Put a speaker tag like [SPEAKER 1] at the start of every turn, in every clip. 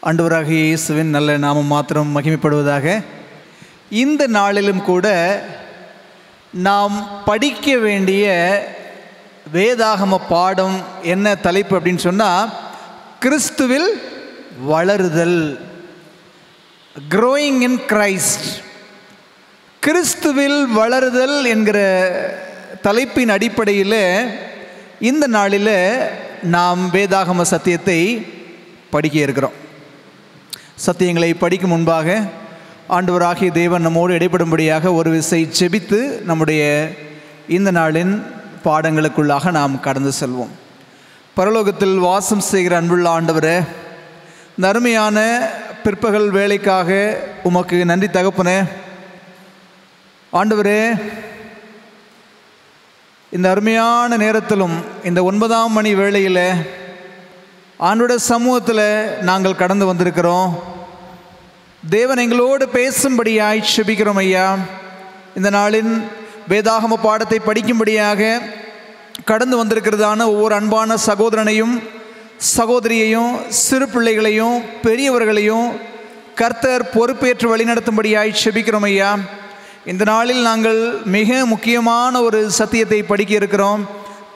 [SPEAKER 1] ஆண்டவராகிய இயேசுவின் நல்ல நாமம் மாத்திரம் மகிமைப்படுவதாக. இந்த நாளிலும் கூட நாம் படிக்க வேண்டிய வேதாகம பாடம் என்ன தலைப்பு அப்படின்னு சொன்னால், கிறிஸ்துவில் வளருதல், க்ரோயிங் இன் கிரைஸ்ட். கிறிஸ்துவில் வளருதல் என்கிற தலைப்பின் அடிப்படையில் இந்த நாளில் நாம் வேதாகம சத்தியத்தை படிக்க இருக்கிறோம். சத்தியங்களை படிக்கும் முன்பாக ஆண்டவராகிய தேவன் நம்மோடு இடைப்படும்படியாக ஒரு விசை ஜெபித்து நம்முடைய இந்த நாளின் பாடங்களுக்குள்ளாக நாம் கடந்து செல்வோம். பரலோகத்தில் வாசம் செய்கிற அன்புள்ள ஆண்டவரே, இந்த அருமையான பிற்பகல் வேலைக்காக உமக்கு நன்றி தகப்பனே. ஆண்டவரே, இந்த அருமையான நேரத்திலும் இந்த 9ஆம் மணி வேளையில் ஆண்டவருடைய சமூகத்தில் நாங்கள் கடந்து வந்திருக்கிறோம். தேவன் எங்களோடு பேசும்படியாய் செபிக்கிறோம் ஐயா. இந்த நாளின் வேதாகம பாடத்தை படிக்கும்படியாக கடந்து வந்திருக்கிறதான ஒவ்வொரு அன்பான சகோதரனையும் சகோதரியையும் சிறு பிள்ளைகளையும் பெரியவர்களையும் கர்த்தர் பொறுப்பேற்று வழிநடத்தும்படியாய் செபிக்கிறோம் ஐயா. இந்த நாளில் நாங்கள் மிக முக்கியமான ஒரு சத்தியத்தை படிக்க இருக்கிறோம்.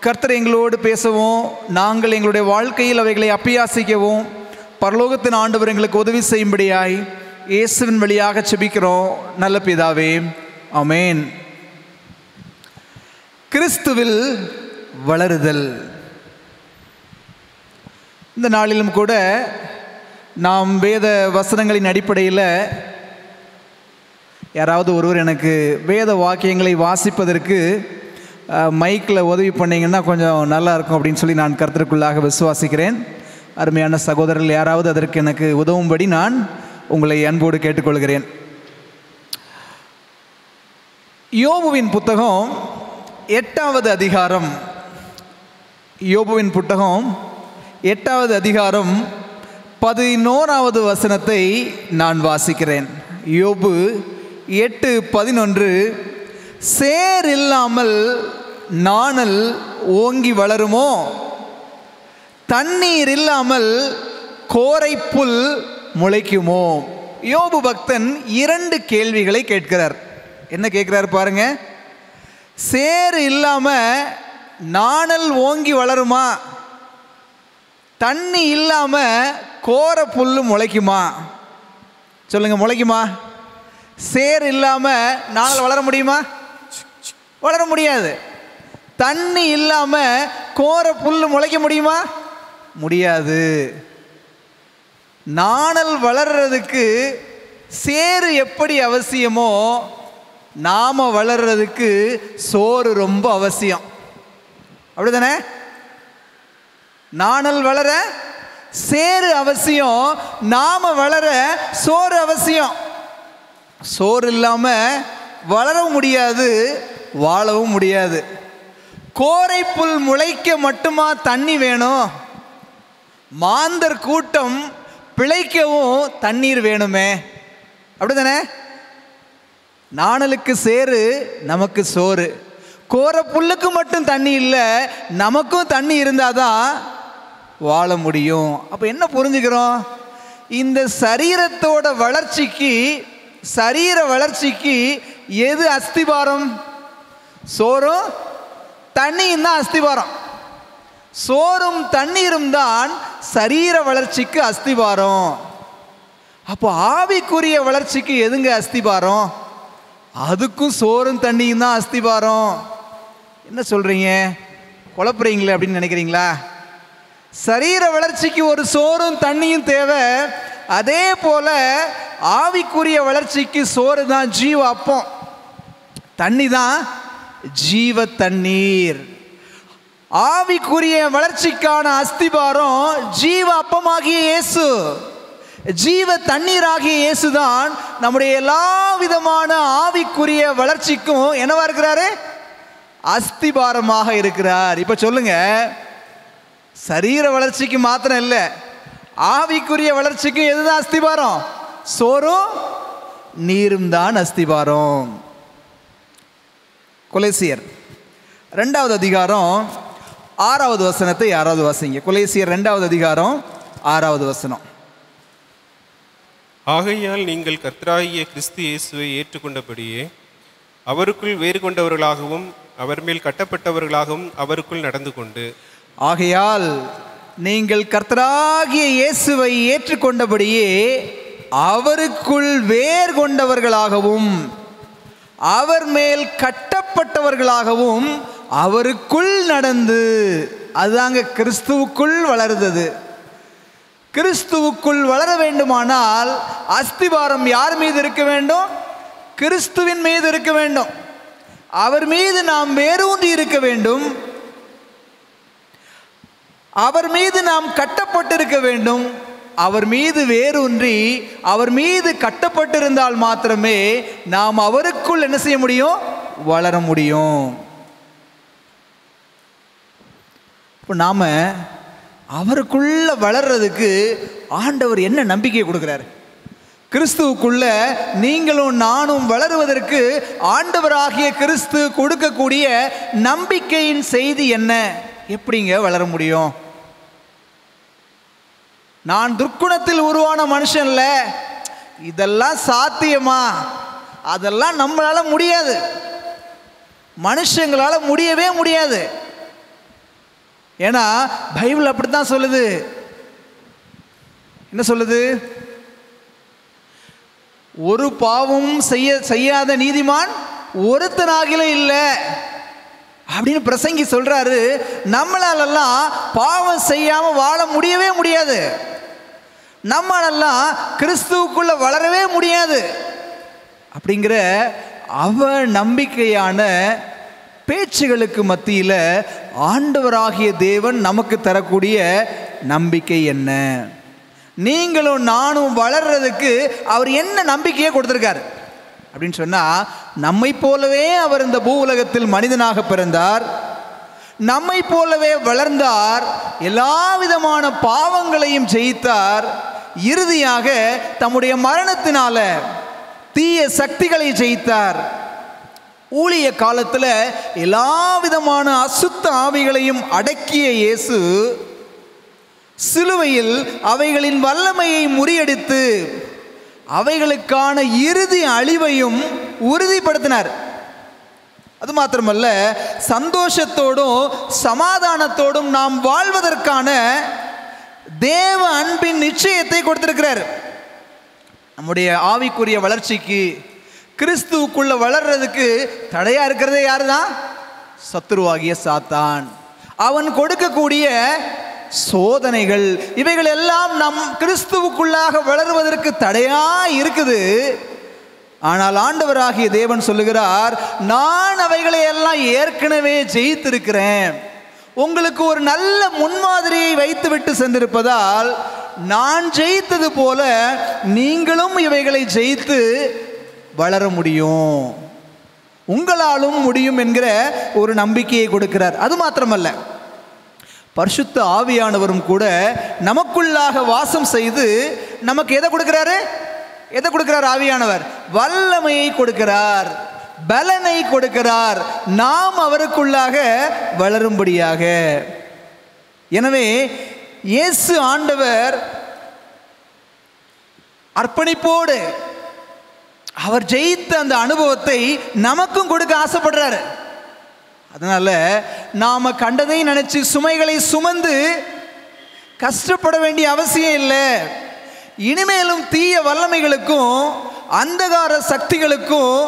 [SPEAKER 1] கர்த்தர் எங்களோடு பேசவும், நாங்கள் எங்களுடைய வாழ்க்கையில் அவைகளை அப்பியாசிக்கவும் பரலோகத்தின் ஆண்டவர் எங்களுக்கு உதவி செய்யும்படியாய் இயேசுவின் வழியாக செபிக்கிறோம் நல்ல பிதாவே, ஆமென். கிறிஸ்துவில் வளருதல். இந்த நாளிலும் கூட நாம் வேத வசனங்களின் அடிப்படையில் யாராவது ஒருவர் எனக்கு வேத வாக்கியங்களை வாசிப்பதற்கு மைக்கில் உதவி பண்ணிங்கன்னா கொஞ்சம் நல்லா இருக்கும் அப்படின்னு சொல்லி நான் கர்த்தருக்குள்ளாக விசுவாசிக்கிறேன். அருமையான சகோதரர்கள் யாராவது அதற்கு எனக்கு உதவும்படி நான் உங்களை அன்போடு கேட்டுக்கொள்கிறேன். யோபுவின் புத்தகம் 8வது அதிகாரம், யோபுவின் புத்தகம் 8வது அதிகாரம் 11வது வசனத்தை நான் வாசிக்கிறேன். யோபு 8:11, சேர் இல்லாமல் நாணல் ஓங்கி வளருமோ, தண்ணீர் இல்லாமல் கோரைப்புல் முளைக்குமோ. யோபு பக்தன் 2 கேள்விகளை கேட்கிறார். என்ன கேட்கிறார் பாருங்க. சேர் இல்லாம நாணல் ஓங்கி வளருமா, தண்ணி இல்லாம கோர புல்லு முளைக்குமா? சொல்லுங்க, முளைக்குமா? சேர் இல்லாம நாணல் வளர முடியுமா? வளர முடியாது. தண்ணி இல்லாம கோர புல்லு முளைக்க முடியுமா? முடியாது. நாணல் வளர்றதுக்கு சேரு எப்படி அவசியமோ, நாம வளர்றதுக்கு சோறு ரொம்ப அவசியம். அப்படிதானே? நாணல் வளர சேரு அவசியம், நாம வளர சோறு அவசியம். சோறு இல்லாம வளரவும் முடியாது, வாழவும் முடியாது. கோரை புல் முளைக்க மட்டுமா தண்ணி வேணும்? மாந்தர் கூட்டம் பிழைக்கவும் தண்ணீர் வேணுமே. அப்படிதானே? நாணலுக்கு சேரு, நமக்கு சோறு. கோர புல்லுக்கு மட்டும் தண்ணி இல்லை, நமக்கும் தண்ணி இருந்தாதான் வாழ முடியும். அப்போ என்ன புரிஞ்சுக்கிறோம்? இந்த சரீரத்தோட வளர்ச்சிக்கு, சரீர வளர்ச்சிக்கு எது அஸ்திபாரம்? சோறும் தண்ணியும் தான் அஸ்திபாரம். சோறும் தண்ணீரும் தான் சரீர வளர்ச்சிக்கு அஸ்திபாரம். அப்போ ஆவிக்குரிய வளர்ச்சிக்கு எதுங்க அஸ்திபாரம்? அதுக்கும் சோறும் தண்ணியும் தான் அஸ்திபாரம். என்ன சொல்றீங்க? குழப்புறீங்களே அப்படின்னு நினைக்கிறீங்களா? சரீர வளர்ச்சிக்கு ஒரு சோறும் தண்ணியும் தேவை. அதே போல ஆவிக்குரிய வளர்ச்சிக்கு சோறு தான் ஜீவ அப்பம், தண்ணி தான் ஜீவ தண்ணீர். ஆவிக்குரிய வளர்ச்சிக்கான அஸ்திபாரம் ஜீவ அப்பமாகிய இயேசு, ஜீவ தண்ணீராகிய இயேசுதான் நம்முடைய எல்லா விதமான ஆவிக்குரிய வளர்ச்சிக்கும் என்னவா இருக்கிறாரு? அஸ்திபாரமாக இருக்கிறார். இப்ப சொல்லுங்க, சரீர வளர்ச்சிக்கு மாத்திரம் இல்லை, ஆவிக்குரிய வளர்ச்சிக்கு எதுதான் அஸ்திபாரம்? சோறும் நீரும் தான் அஸ்திபாரம். கொலேசியர் 2வது அதிகாரம் 6வது வசனத்தை யாராவது வாசிங்க. கொலேசியர் 2வது அதிகாரம் 6வது வசனம்.
[SPEAKER 2] ஆகையால் நீங்கள் கர்த்தராகிய கிறிஸ்து இயேசுவை ஏற்றுக்கொண்டபடியே அவருக்குள் வேறு கொண்டவர்களாகவும் அவர் மேல் கட்டப்பட்டவர்களாகவும் அவருக்குள் நடந்து கொண்டு.
[SPEAKER 1] ஆகையால் நீங்கள் கர்த்தராகிய இயேசுவை ஏற்றுக்கொண்டபடியே அவருக்குள் வேர் கொண்டவர்களாகவும் அவர் மேல் கட்டப்பட்டவர்களாகவும் அவருக்குள் நடந்து. அதுதாங்க கிறிஸ்துவுக்குள் வளருது. கிறிஸ்துவுக்குள் வளர வேண்டுமானால் அஸ்திவாரம் யார் மீது இருக்க வேண்டும்? கிறிஸ்துவின் மீது இருக்க வேண்டும். அவர் மீது நாம் வேரூன்றி இருக்க வேண்டும். அவர் மீது நாம் கட்டப்பட்டிருக்க வேண்டும். அவர் மீது வேரூன்றி அவர் மீது கட்டப்பட்டிருந்தால் மாத்திரமே நாம் அவருக்குள் என்ன செய்ய முடியும்? வளர முடியும். இப்போ நாம அவருக்குள்ள வளர்றதுக்கு ஆண்டவர் என்ன நம்பிக்கை கொடுக்கிறார்? கிறிஸ்துவுக்குள்ள நீங்களும் நானும் வளருவதற்கு ஆண்டவராகிய கிறிஸ்து கொடுக்கக்கூடிய நம்பிக்கையின் செய்தி என்ன? எப்படிங்க வளர முடியும்? நான் துர்க்குணத்தில் உருவான மனுஷன்ல, இதெல்லாம் சாத்தியமா? அதெல்லாம் நம்மளால முடியாது, மனுஷங்களால முடியவே முடியாது. ஏன்னா பைபிள் அப்படித்தான் சொல்லுது. என்ன சொல்லுது? ஒரு பாவமும் செய்யாத நீதிமான் ஒருத்தனாகிலே இல்லை அப்படின்னு பிரசங்கி சொல்றாரு. நம்மளாலெல்லாம் பாவம் செய்யாம வாழ முடியவே முடியாது. நம்மளெல்லாம் கிறிஸ்துவுக்குள்ள வளரவே முடியாது. அப்படிங்கிற நம்பிக்கையான பேச்சுகளுக்கு மத்தியில் ஆண்டவராகிய தேவன் நமக்கு தரக்கூடிய நம்பிக்கை என்ன? நீங்களும் நானும் வளர்றதுக்கு அவர் என்ன நம்பிக்கையை கொடுத்திருக்காரு அப்படின்னு சொன்னா, நம்மை போலவே அவர் இந்த பூ உலகத்தில் மனிதனாக பிறந்தார், நம்மை போலவே வளர்ந்தார், எல்லா விதமான பாவங்களையும் ஜெயித்தார், இறுதியாக தம்முடைய மரணத்தினால தீய சக்திகளை ஜெயித்தார். ஊழிய காலத்தில் எல்லா விதமான அசுத்த ஆவிகளையும் அடக்கிய இயேசு சிலுவையில் அவைகளின் வல்லமையை முறியடித்து அவைகளுக்கான இறுதி அழிவையும் உறுதிப்படுத்தினார். அது மாத்திரமல்ல, சந்தோஷத்தோடும் சமாதானத்தோடும் நாம் வாழ்வதற்கான தேவ அன்பின் நிச்சயத்தை கொடுத்திருக்கிறார். நம்முடைய ஆவிக்குரிய வளர்ச்சிக்கு, கிறிஸ்துவுக்குள்ள வளர்றதுக்கு தடையா இருக்கிறதே யாரு தான்? சத்துருவாகிய சாத்தான். அவன் கொடுக்கக்கூடிய சோதனைகள், இவைகள் எல்லாம் நம் கிறிஸ்துவுக்குள்ளாக வளருவதற்கு தடையா இருக்குது. ஆனால் ஆண்டவராகிய தேவன் சொல்லுகிறார், நான் அவைகளை எல்லாம் ஏற்கனவே ஜெயித்திருக்கிறேன். உங்களுக்கு ஒரு நல்ல முன்மாதிரியை வைத்துவிட்டு சென்றிருப்பதால் நான் ஜெயித்தது போல நீங்களும் இவைகளை ஜெயித்து வளர முடியும், உங்களாலும் முடியும் என்கிற ஒரு நம்பிக்கையை கொடுக்கிறார். அது மாத்திரமல்ல, பரிசுத்த ஆவியானவரும் கூட நமக்குள்ளாக வாசம் செய்து நமக்கு எதை கொடுக்கிறாரு? எதை கொடுக்கிறார்? ஆவியானவர் வல்லமையை கொடுக்கிறார், பலனை கொடுக்கிறார், நாம் அவருக்குள்ளாக வளரும்படியாக. எனவே இயேசு ஆண்டவர் அர்ப்பணிப்போடு அவர் ஜெயித்த அந்த அனுபவத்தை நமக்கும் கொடுக்க ஆசைப்படுறாரு. அதனால நாம கண்டதை நினைச்சு சுமைகளை சுமந்து கஷ்டப்பட வேண்டிய அவசியம் இல்லை. இனிமேலும் தீய வல்லமைகளுக்கும் அந்தகார சக்திகளுக்கும்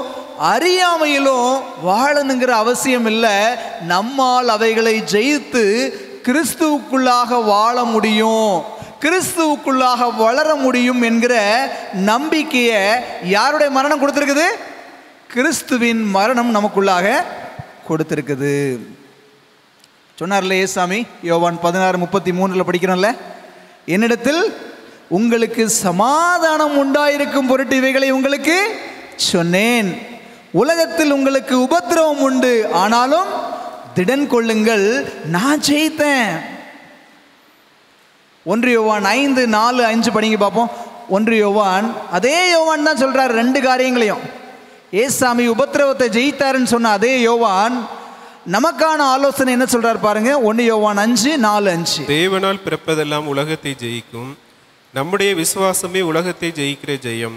[SPEAKER 1] அறியாமையிலும் வாழணுங்கிற அவசியம் இல்லை. நம்மால் அவைகளை ஜெயித்து கிறிஸ்துவுக்குள்ளாக வாழ முடியும், கிறிஸ்துவுக்குள்ளாக வளர முடியும் என்கிற நம்பிக்கையை யாருடைய மரணம் கொடுத்திருக்குது? கிறிஸ்துவின் மரணம் நமக்குள்ளாக கொடுத்திருக்குது. சொன்னார்ல ஏசாமி, யோவான் 16:33 படிக்கிறோம்ல, என்னிடத்தில் உங்களுக்கு சமாதானம் உண்டாயிருக்கும் பொருட்டு இவைகளை உங்களுக்கு சொன்னேன். உலகத்தில் உங்களுக்கு உபத்திரவம் உண்டு, ஆனாலும் திடன் கொள்ளுங்கள், நான் ஜெயித்தேன். 1 யோவான் 5:4-5 படிங்க பார்ப்போம். 1 யோவான், அதே யோவான் தான் சொல்றார் ரெண்டு காரியங்களையும். ஏசாமி உபத்திரவத்தை ஜெயித்தாருன்னு சொன்ன அதே யோவான் நமக்கான ஆலோசனை என்ன சொல்றார் பாருங்க. 1 யோவான் 5:4-5.
[SPEAKER 2] தேவனால் பிறப்பதெல்லாம் உலகத்தை ஜெயிக்கும், நம்முடைய விசுவாசமே உலகத்தை ஜெயிக்கிற ஜெயம்.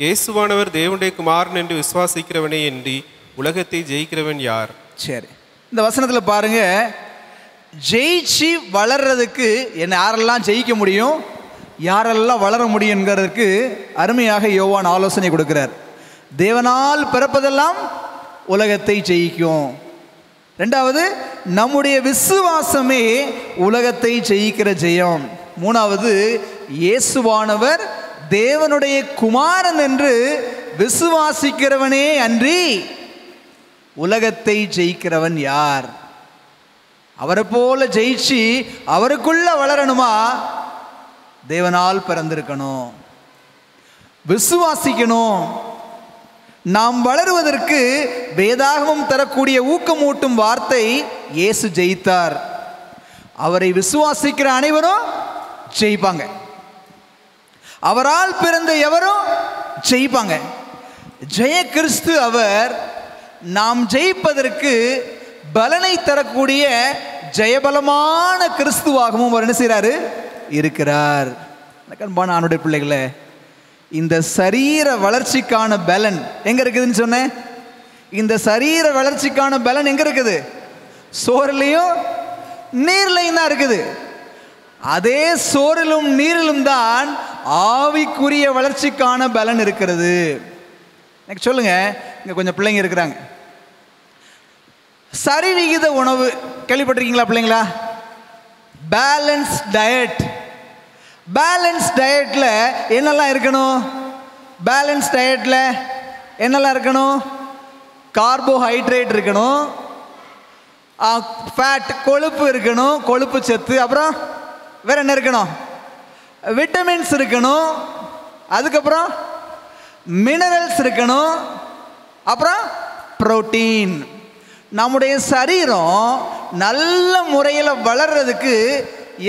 [SPEAKER 2] இயேசுவானவர் தேவனுடைய குமாரன் என்று விசுவாசிக்கிறவனே என்று உலகத்தை ஜெயிக்கிறவன் யார்?
[SPEAKER 1] சரி, இந்த வசனத்தில் பாருங்க, ஜெயிச்சு வளர்றதுக்கு என்ன யாரெல்லாம் ஜெயிக்க முடியும், யாரெல்லாம் வளர முடியுங்கிறதுக்கு அருமையாக யோவான் ஆலோசனை கொடுக்கிறார். தேவனால் பிறப்பதெல்லாம் உலகத்தை ஜெயிக்கும். ரெண்டாவது, நம்முடைய விசுவாசமே உலகத்தை ஜெயிக்கிற ஜெயம். மூணாவது, இயேசுவானவர் தேவனுடைய குமாரன் என்று விசுவாசிக்கிறவனே அன்றி உலகத்தை ஜெயிக்கிறவன் யார்? அவரை போல ஜெயிச்சு அவருக்குள்ள வளரணுமா, தேவனால் பிறந்திருக்கணும், விசுவாசிக்கணும். நாம் வளருவதற்கு வேதாகமம் தரக்கூடிய ஊக்கமூட்டும் வார்த்தை, இயேசு ஜெயித்தார், அவரை விசுவாசிக்கிற அனைவரும் ஜெயிப்பாங்க, அவரால் பிறந்த எவரும் ஜெயிப்பாங்க. ஜெய கிறிஸ்து அவர் நாம் ஜெயிப்பதற்கு பலனை தரக்கூடிய ஜெயபலமான கிறிஸ்துவாகவும் அவர் என்ன செய்கிறாரு, இருக்கிறார். அன்பான ஆணுடைய பிள்ளைகளே, இந்த சரீர வளர்ச்சிக்கான பலன் எங்க இருக்குதுன்னு சொன்னேன். இந்த சரீர வளர்ச்சிக்கான பலன் எங்க இருக்குது? சோறுலையும் நீர்லையும் தான் இருக்குது. அதே சோறிலும் நீரிலும் தான் ஆவிக்குரிய வளர்ச்சிக்கான பலன் இருக்கிறது. எனக்கு சொல்லுங்க, இங்க கொஞ்சம் பிள்ளைங்க இருக்கிறாங்க. சரிவிகித உணவு கேள்விப்பட்டிருக்கீங்களா பிள்ளைங்களா? Balance diet. பேலன்ஸ் டயட்ல என்னெல்லாம் இருக்கணும்? பேலன்ஸ் டயட்ல என்னெல்லாம் இருக்கணும்? கார்போஹைட்ரேட் இருக்கணும், ஃபேட் கொழுப்பு இருக்கணும், கொழுப்பு சத்து, அப்புறம் வேற என்ன இருக்கணும்? விட்டமின்ஸ் இருக்கணும், அதுக்கப்புறம் மினரல்ஸ் இருக்கணும், அப்புறம் புரோட்டீன். நம்முடைய சரீரம் நல்ல முறையில் வளர்றதுக்கு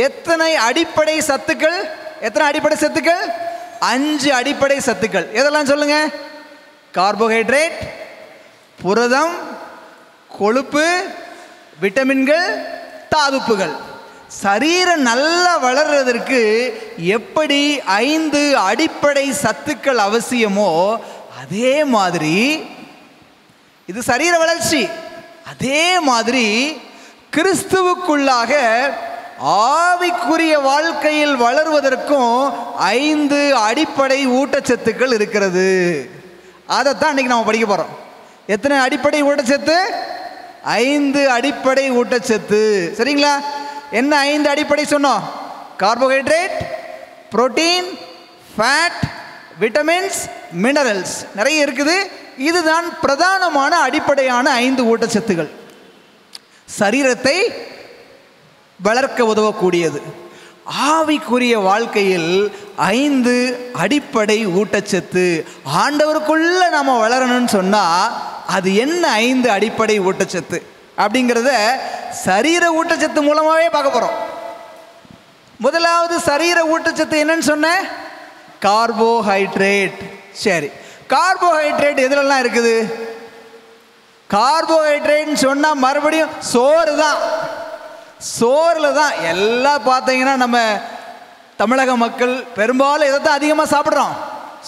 [SPEAKER 1] எத்தனை அடிப்படை சத்துக்கள்? எத்தனை அடிப்படை சத்துக்கள்? 5 அடிப்படை சத்துக்கள். எதெல்லாம் சொல்லுங்க? கார்போஹைட்ரேட், புரதம், கொழுப்பு, விட்டமின்கள், தாதுப்புகள். சரீரம் நல்லா வளர்றதற்கு எப்படி 5 அடிப்படை சத்துக்கள் அவசியமோ அதே மாதிரி இது சரீர வளர்ச்சி. அதே மாதிரி கிறிஸ்துவுக்குள்ளாக ஆவிக்குரிய வாழ்க்கையில் வளர்வதற்கும் 5 அடிப்படை ஊட்டச்சத்துக்கள் இருக்கிறது. அதைத்தான் இன்னைக்கு நம்ம படிக்க போறோம். எத்தனை அடிப்படை ஊட்டச்சத்து? 5 அடிப்படை ஊட்டச்சத்து. சரிங்களா? என்ன 5 அடிப்படை சொன்னோம்? Carbohydrate, protein, fat, vitamins, minerals, நிறைய இருக்குது. இதுதான் பிரதானமான அடிப்படையான 5 ஊட்டச்சத்துகள். சரீரத்தை வளர்க்க உதவக்கூடியது. ஆவிக்குரிய வாழ்க்கையில் 5 அடிப்படை ஊட்டச்சத்து. ஆண்டவருக்குள்ள நாம வளரணும்னு சொன்னா அது என்ன 5 அடிப்படை ஊட்டச்சத்து அப்படிங்கிறத சரீர ஊட்டச்சத்து மூலமாவே பார்க்க போறோம். முதலாவது சரீர ஊட்டச்சத்து என்னன்னு சொன்ன? கார்போஹைட்ரேட். சரி, கார்போஹைட்ரேட் எதுலெல்லாம் இருக்குது? கார்போஹைட்ரேட்னு சொன்னா மறுபடியும் சோறு தான். சோறுல தான் எல்லாம் பார்த்தீங்கன்னா நம்ம தமிழக மக்கள் பெரும்பாலும் இதை தான் அதிகமாக சாப்பிட்றோம்.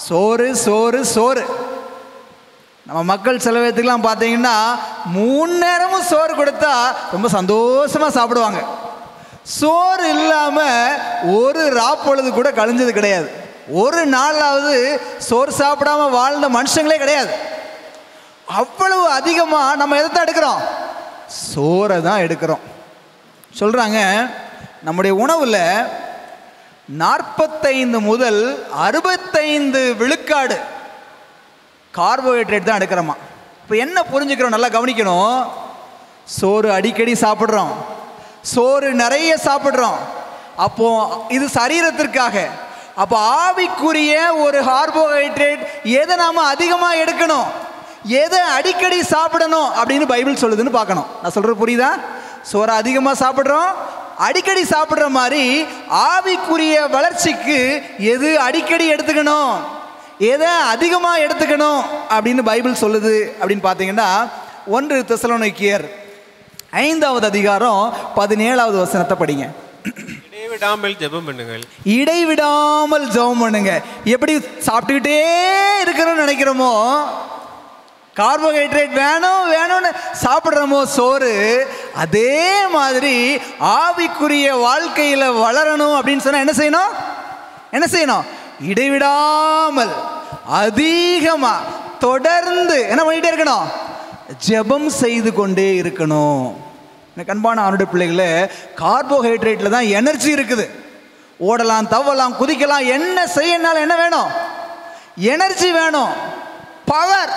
[SPEAKER 1] சோறு சோறு சோறு. நம்ம மக்கள் சில பேர்த்துக்கெல்லாம் பார்த்தீங்கன்னா 3 நேரமும் சோறு கொடுத்தா ரொம்ப சந்தோஷமாக சாப்பிடுவாங்க. சோறு இல்லாமல் ஒரு ராப்பொழுது கூட கழிஞ்சது கிடையாது. ஒரு நாளாவது சோறு சாப்பிடாம வாழ்ந்த மனுஷங்களே கிடையாது. அவ்வளவு அதிகமாக நம்ம எதை தான் எடுக்கிறோம்? சோறை தான் எடுக்கிறோம். சொல்கிறாங்க, நம்முடைய உணவில் 45 முதல் 65 விழுக்காடு கார்போஹைட்ரேட் தான் எடுக்கிறோமா. இப்போ என்ன புரிஞ்சுக்கிறோம்? நல்லா கவனிக்கணும். சோறு அடிக்கடி சாப்பிட்றோம், சோறு நிறைய சாப்பிட்றோம். அப்போ இது சரீரத்திற்காக. அப்போ ஆவிக்குரிய ஒரு கார்போஹைட்ரேட் எதை நாம் அதிகமாக எடுக்கணும், எதை அடிக்கடி சாப்பிடணும் அப்படின்னு பைபிள் சொல்லுதுன்னு பார்க்கணும். நான் சொல்கிறது புரியுதா? சோறை அதிகமாக சாப்பிட்றோம், அடிக்கடி சாப்பிட்ற மாதிரி ஆவிக்குரிய வளர்ச்சிக்கு எது அடிக்கடி எடுத்துக்கணும், எதை அதிகமாக எடுத்துக்கணும் அப்படின்னு பைபிள் சொல்லுது அப்படின்னு பார்த்தீங்கன்னா 1 தெசலோனிக்கேயர் 5வது அதிகாரம் 17வது வசனத்தை படிங்க.
[SPEAKER 2] இடைவிடாமல் ஜெபம் பண்ணுங்கள்.
[SPEAKER 1] இடைவிடாமல் ஜெபம் பண்ணுங்க. எப்படி சாப்பிட்டுக்கிட்டே இருக்கிறோம்னு நினைக்கிறோமோ, கார்போஹைட்ரேட் வேணும் வேணும்னு சாப்பிட்றோமோ சோறு, அதே மாதிரி ஆவிக்குரிய வாழ்க்கையில் வளரணும் அப்படின்னு சொன்னால் என்ன செய்யணும்? என்ன செய்யணும்? இடைவிடாமல் அதிகமாக தொடர்ந்து என்ன பண்ணிகிட்டே இருக்கணும்? ஜெபம் செய்து கொண்டே இருக்கணும். எனக்கு அன்பான அவனுடைய பிள்ளைகளே, கார்போஹைட்ரேட்டில் தான் எனர்ஜி இருக்குது. ஓடலாம், தவலாம், குதிக்கலாம், என்ன செய்யனாலும் என்ன வேணும்? எனர்ஜி வேணும், பவர்,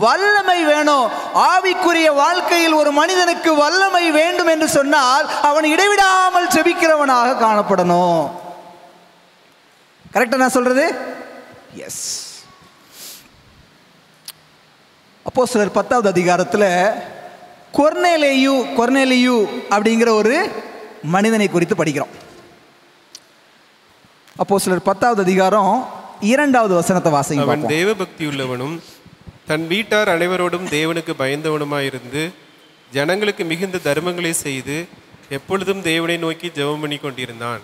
[SPEAKER 1] வல்லமை வேணும். ஆவிக்குரிய வாழ்க்கையில் ஒரு மனிதனுக்கு வல்லமை வேண்டும் என்று சொன்னால் அவன் இடைவிடாமல் ஜெபிக்கிறவனாக காணப்படணும். கரெக்டா நான் சொல்றது? எஸ். அப்போஸ்தலர் 10வது அதிகாரத்தில் கொர்நேலியு அப்படிங்கிற ஒரு மனிதனை குறித்து படிக்கிறோம். அப்போஸ்தலர் 10வது அதிகாரம் 2வது வசனத்தை வாசிங்க.
[SPEAKER 2] அவன் தேவ பக்தி உள்ளவனும் தன் வீட்டார் அனைவரோடும் தேவனுக்கு பயந்தவனுமாயிருந்து ஜனங்களுக்கு மிகுந்த தர்மங்களை செய்து எப்பொழுதும் தேவனை நோக்கி ஜெபம் பண்ணி கொண்டிருந்தான்.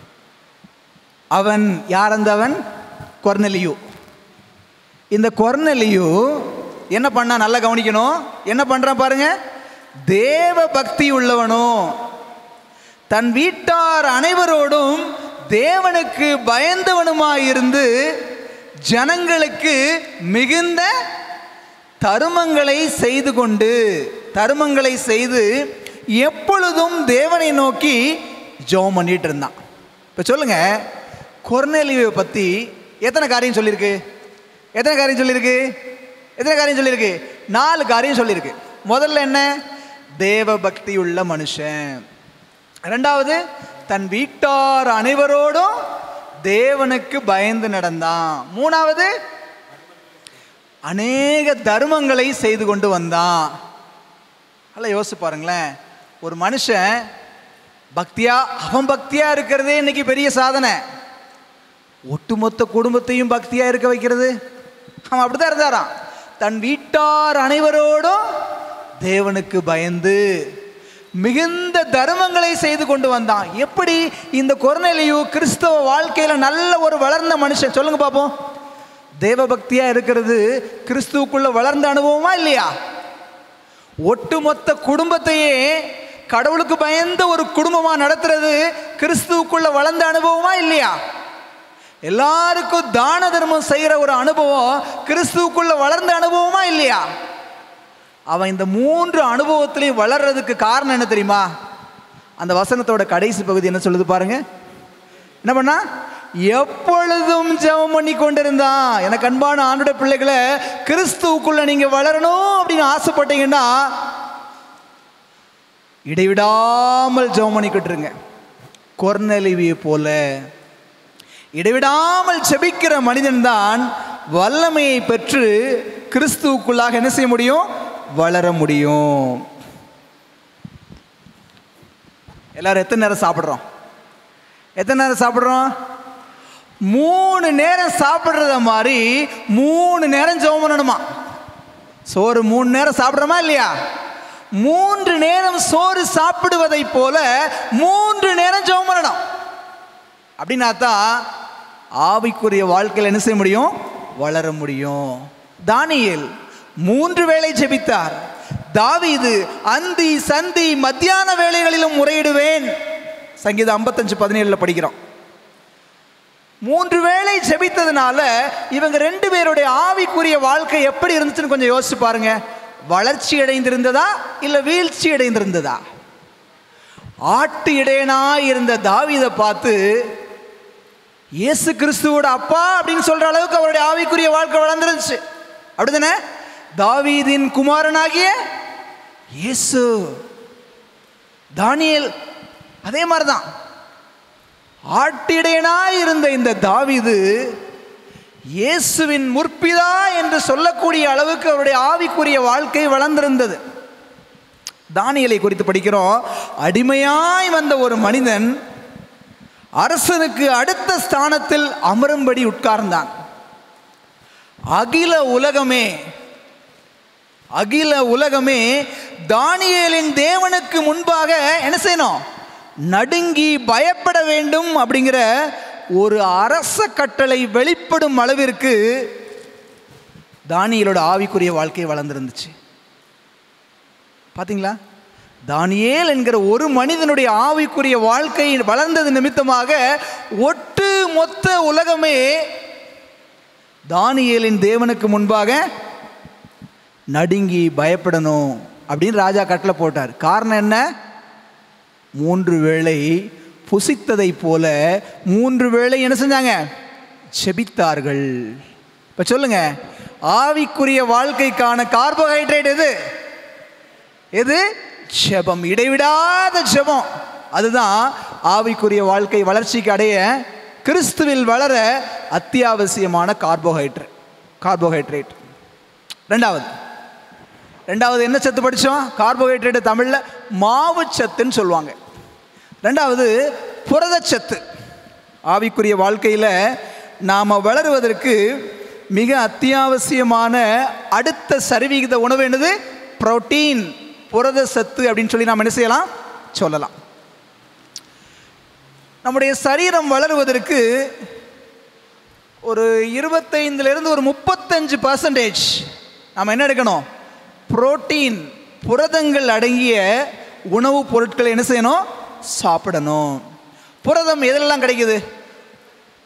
[SPEAKER 1] அவன் யார்? அந்தவன் கொர்நேலியு. இந்த கொர்நேலியு என்ன பண்ணா? நல்லா கவனிக்கணும். என்ன பண்றான் பாருங்க. தேவ பக்தி உள்ளவனும் தன் வீட்டார் அனைவரோடும் தேவனுக்கு பயந்தவனுமாயிருந்து ஜனங்களுக்கு மிகுந்த தருமங்களை செய்து எப்பொழுதும் தேவனை நோக்கி ஜெபம் பண்ணிட்டு இருந்தான். இப்போ சொல்லுங்க, கொர்நேலியுவை பற்றி எத்தனை காரியம் சொல்லியிருக்கு? 4 காரியம் சொல்லியிருக்கு. முதல்ல என்ன? தேவ பக்தி உள்ள மனுஷன். 2வது, தன் வீட்டார் அனைவரோடும் தேவனுக்கு பயந்து நடந்தான். 3வது, அநேக தர்மங்களை செய்து கொண்டு வந்தான். நல்லா யோசிச்சு பாருங்களேன். ஒரு மனுஷன் அவன் பக்தியா இருக்கிறதே இன்னைக்கு பெரிய சாதனை. ஒட்டுமொத்த குடும்பத்தையும் பக்தியா இருக்க வைக்கிறது. அவன் அப்படிதான் இருந்தாராம். தன் வீட்டார் அனைவரோடும் தேவனுக்கு பயந்து மிகுந்த தர்மங்களை செய்து கொண்டு வந்தான். எப்படி இந்த கொர்நேலியு கிறிஸ்தவ வாழ்க்கையில நல்ல ஒரு வளர்ந்த மனுஷன்? சொல்லுங்க பாப்போம். தேவ பக்தியா இருக்கிறது கிறிஸ்துவுக்குள்ள வளர்ந்த அனுபவமா இல்லையா? ஒட்டுமொத்த குடும்பத்தையே கடவுளுக்கு பயந்த ஒரு குடும்பமா நடத்துறது கிறிஸ்துவுக்குள்ள வளர்ந்த அனுபவமா இல்லையா? எல்லாருக்கும் தான தர்மம் செய்யற ஒரு அனுபவம் கிறிஸ்துவுக்குள்ள வளர்ந்த அனுபவமா இல்லையா? அவன் இந்த 3 அனுபவத்திலையும் வளர்றதுக்கு காரணம் என்ன தெரியுமா? அந்த வசனத்தோட கடைசி பகுதி என்ன சொல்லுது பாருங்க. என்ன பண்ணா? எப்பொழுதும் ஜெபம் பண்ணி கொண்டிருந்தான். எனக்கு அன்பான ஆண்டோட பிள்ளைகளை, கிறிஸ்துவுக்குள்ள நீங்க வளரணும் அப்படின்னு ஆசைப்பட்டீங்கன்னா இடைவிடாமல் ஜெபம் பண்ணிக்கிட்டு இருங்க. கொர்நேலியுவை போல இடைவிடாமல் ஜெபிக்கிற மனிதன் தான் வல்லமையை பெற்று கிறிஸ்துவுக்குள்ளாக என்ன செய்ய முடியும்? வளர முடியும். எல்லாரும் எத்தனை நேரம் சாப்பிட்றோம்? 3 நேரம் சாப்பிட்றத மாதிரி 3 நேரம் ஜெபம் பண்ணணுமா? சோறு 3 நேரம் சாப்பிட்றோமா இல்லையா? 3 நேரம் சோறு சாப்பிடுவதை போல 3 நேரம் ஜெபம் பண்ணணும். அப்படின்னா தான் ஆவிக்குரிய வாழ்க்கையில் என்ன செய்ய முடியும்? வளர முடியும். தானியேல் 3 வேளை ஜெபித்தார். தாவீது அந்தி சந்தி மத்தியான வேளைகளிலும் முறையிடுவேன். சங்கீதம் 55:17 படிக்கிறோம். 3 வேளை ஜெபித்ததுனால இவங்க 2 பேருடைய ஆவிக்குரிய வாழ்க்கை எப்படி இருந்துச்சுன்னு கொஞ்சம் யோசிச்சு பாருங்க. வளர்ச்சி அடைந்திருந்ததா இல்ல வீழ்ச்சி அடைந்திருந்ததா? ஆட்டு இடையனாய் இருந்த தாவீதை பார்த்து இயேசு கிறிஸ்துவோட அப்பா அப்படின்னு சொல்ற அளவுக்கு அவருடைய ஆவிக்குரிய வாழ்க்கை வளர்ந்துருந்துச்சு. அப்படிதானே? தாவீதின் குமாரனாகிய இயேசு. தானியேல் அதே மாதிரிதான். ஆட்டிடையனாய் இருந்த இந்த தாவீது இயேசுவின் முற்பிதா என்று சொல்லக்கூடிய அளவுக்கு அவருடைய ஆவிக்குரிய வாழ்க்கை வளர்ந்திருந்தது. தானியேலை குறித்து படிக்கிறோம். அடிமையாய் வந்த ஒரு மனிதன் அரசனுக்கு அடுத்த ஸ்தானத்தில் அமரும்படி உட்கார்ந்தான். அகில உலகமே தானியேலின் தேவனுக்கு முன்பாக என்ன செய்யணும்? நடுங்கி பயப்பட வேண்டும் அப்படிங்கிற ஒரு அரச கட்டளை வெளிப்படும் அளவிற்கு தானியேலோட ஆவிக்குரிய வாழ்க்கை வளர்ந்துருந்துச்சு. பார்த்தீங்களா? தானியேல் என்கிற ஒரு மனிதனுடைய ஆவிக்குரிய வாழ்க்கை வளர்ந்தது நிமித்தமாக ஒட்டு மொத்த உலகமே தானியேலின் தேவனுக்கு முன்பாக நடுங்கி பயப்படணும் அப்படின்னு ராஜா கட்டளை போட்டார். காரணம் என்ன? 3 வேளை புசித்ததை போல 3 வேளை என்ன செஞ்சாங்க? செபித்தார்கள். இப்போ சொல்லுங்க, ஆவிக்குரிய வாழ்க்கைக்கான கார்போஹைட்ரேட் எது? எது? ஜெபம். இடைவிடாத ஜெபம். அதுதான் ஆவிக்குரிய வாழ்க்கை வளர்ச்சிக்கு அடைய, கிறிஸ்துவில் வளர அத்தியாவசியமான கார்போஹைட்ரேட். ரெண்டாவது என்ன சத்து படித்தோம்? கார்போஹைட்ரேட் தமிழில் மாவு சத்துன்னு சொல்லுவாங்க. ரெண்டாவது புரதச்சத்து. ஆவிக்குரிய வாழ்க்கையில் நாம் வளருவதற்கு மிக அத்தியாவசியமான அடுத்த சரிவிகித உணவு என்னது? புரோட்டீன், புரத சத்து அப்படின்னு சொல்லி நாம் என்ன செய்யலாம்? சொல்லலாம். நம்முடைய சரீரம் வளருவதற்கு ஒரு 25லிருந்து ஒரு 35% நாம் என்ன எடுக்கணும்? புரோட்டீன், புரதங்கள் அடங்கிய உணவுப் பொருட்களை என்ன செய்யணும்? சாப்பிடணும். புரதம் எதெல்லாம் கிடைக்குது?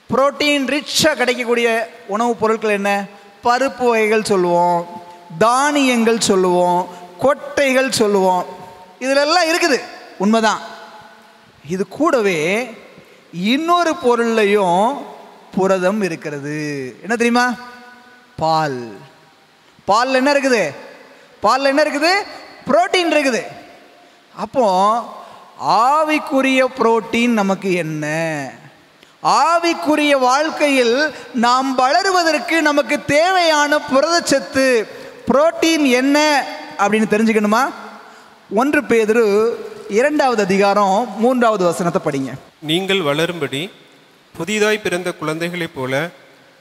[SPEAKER 1] புரோட்டீன் ரிச்சாக கிடைக்கக்கூடிய உணவுப் பொருட்கள் என்ன? பருப்பு வகைகள் சொல்லுவோம், தானியங்கள் சொல்லுவோம், கொட்டைகள் சொல்லுவோம். இதிலெல்லாம் இருக்குது, உண்மைதான். இது கூடவே இன்னொரு பொருள்லையும் புரதம் இருக்கிறது. என்ன தெரியுமா? பால். பாலில் என்ன இருக்குது? பாலில் என்ன இருக்குது? புரோட்டீன் இருக்குது. அப்போ ஆவிக்குரிய புரோட்டீன் நமக்கு என்ன? ஆவிக்குரிய வாழ்க்கையில் நாம் வளருவதற்கு நமக்கு தேவையான புரதச்சத்து, புரோட்டீன் என்ன அப்படின்னு தெரிஞ்சுக்கணுமா? 1 பேதுரு 2வது அதிகாரம் 3வது வசனத்தை படிங்க.
[SPEAKER 2] நீங்கள் வளரும்படி புதிதாய் பிறந்த குழந்தைகளைப் போல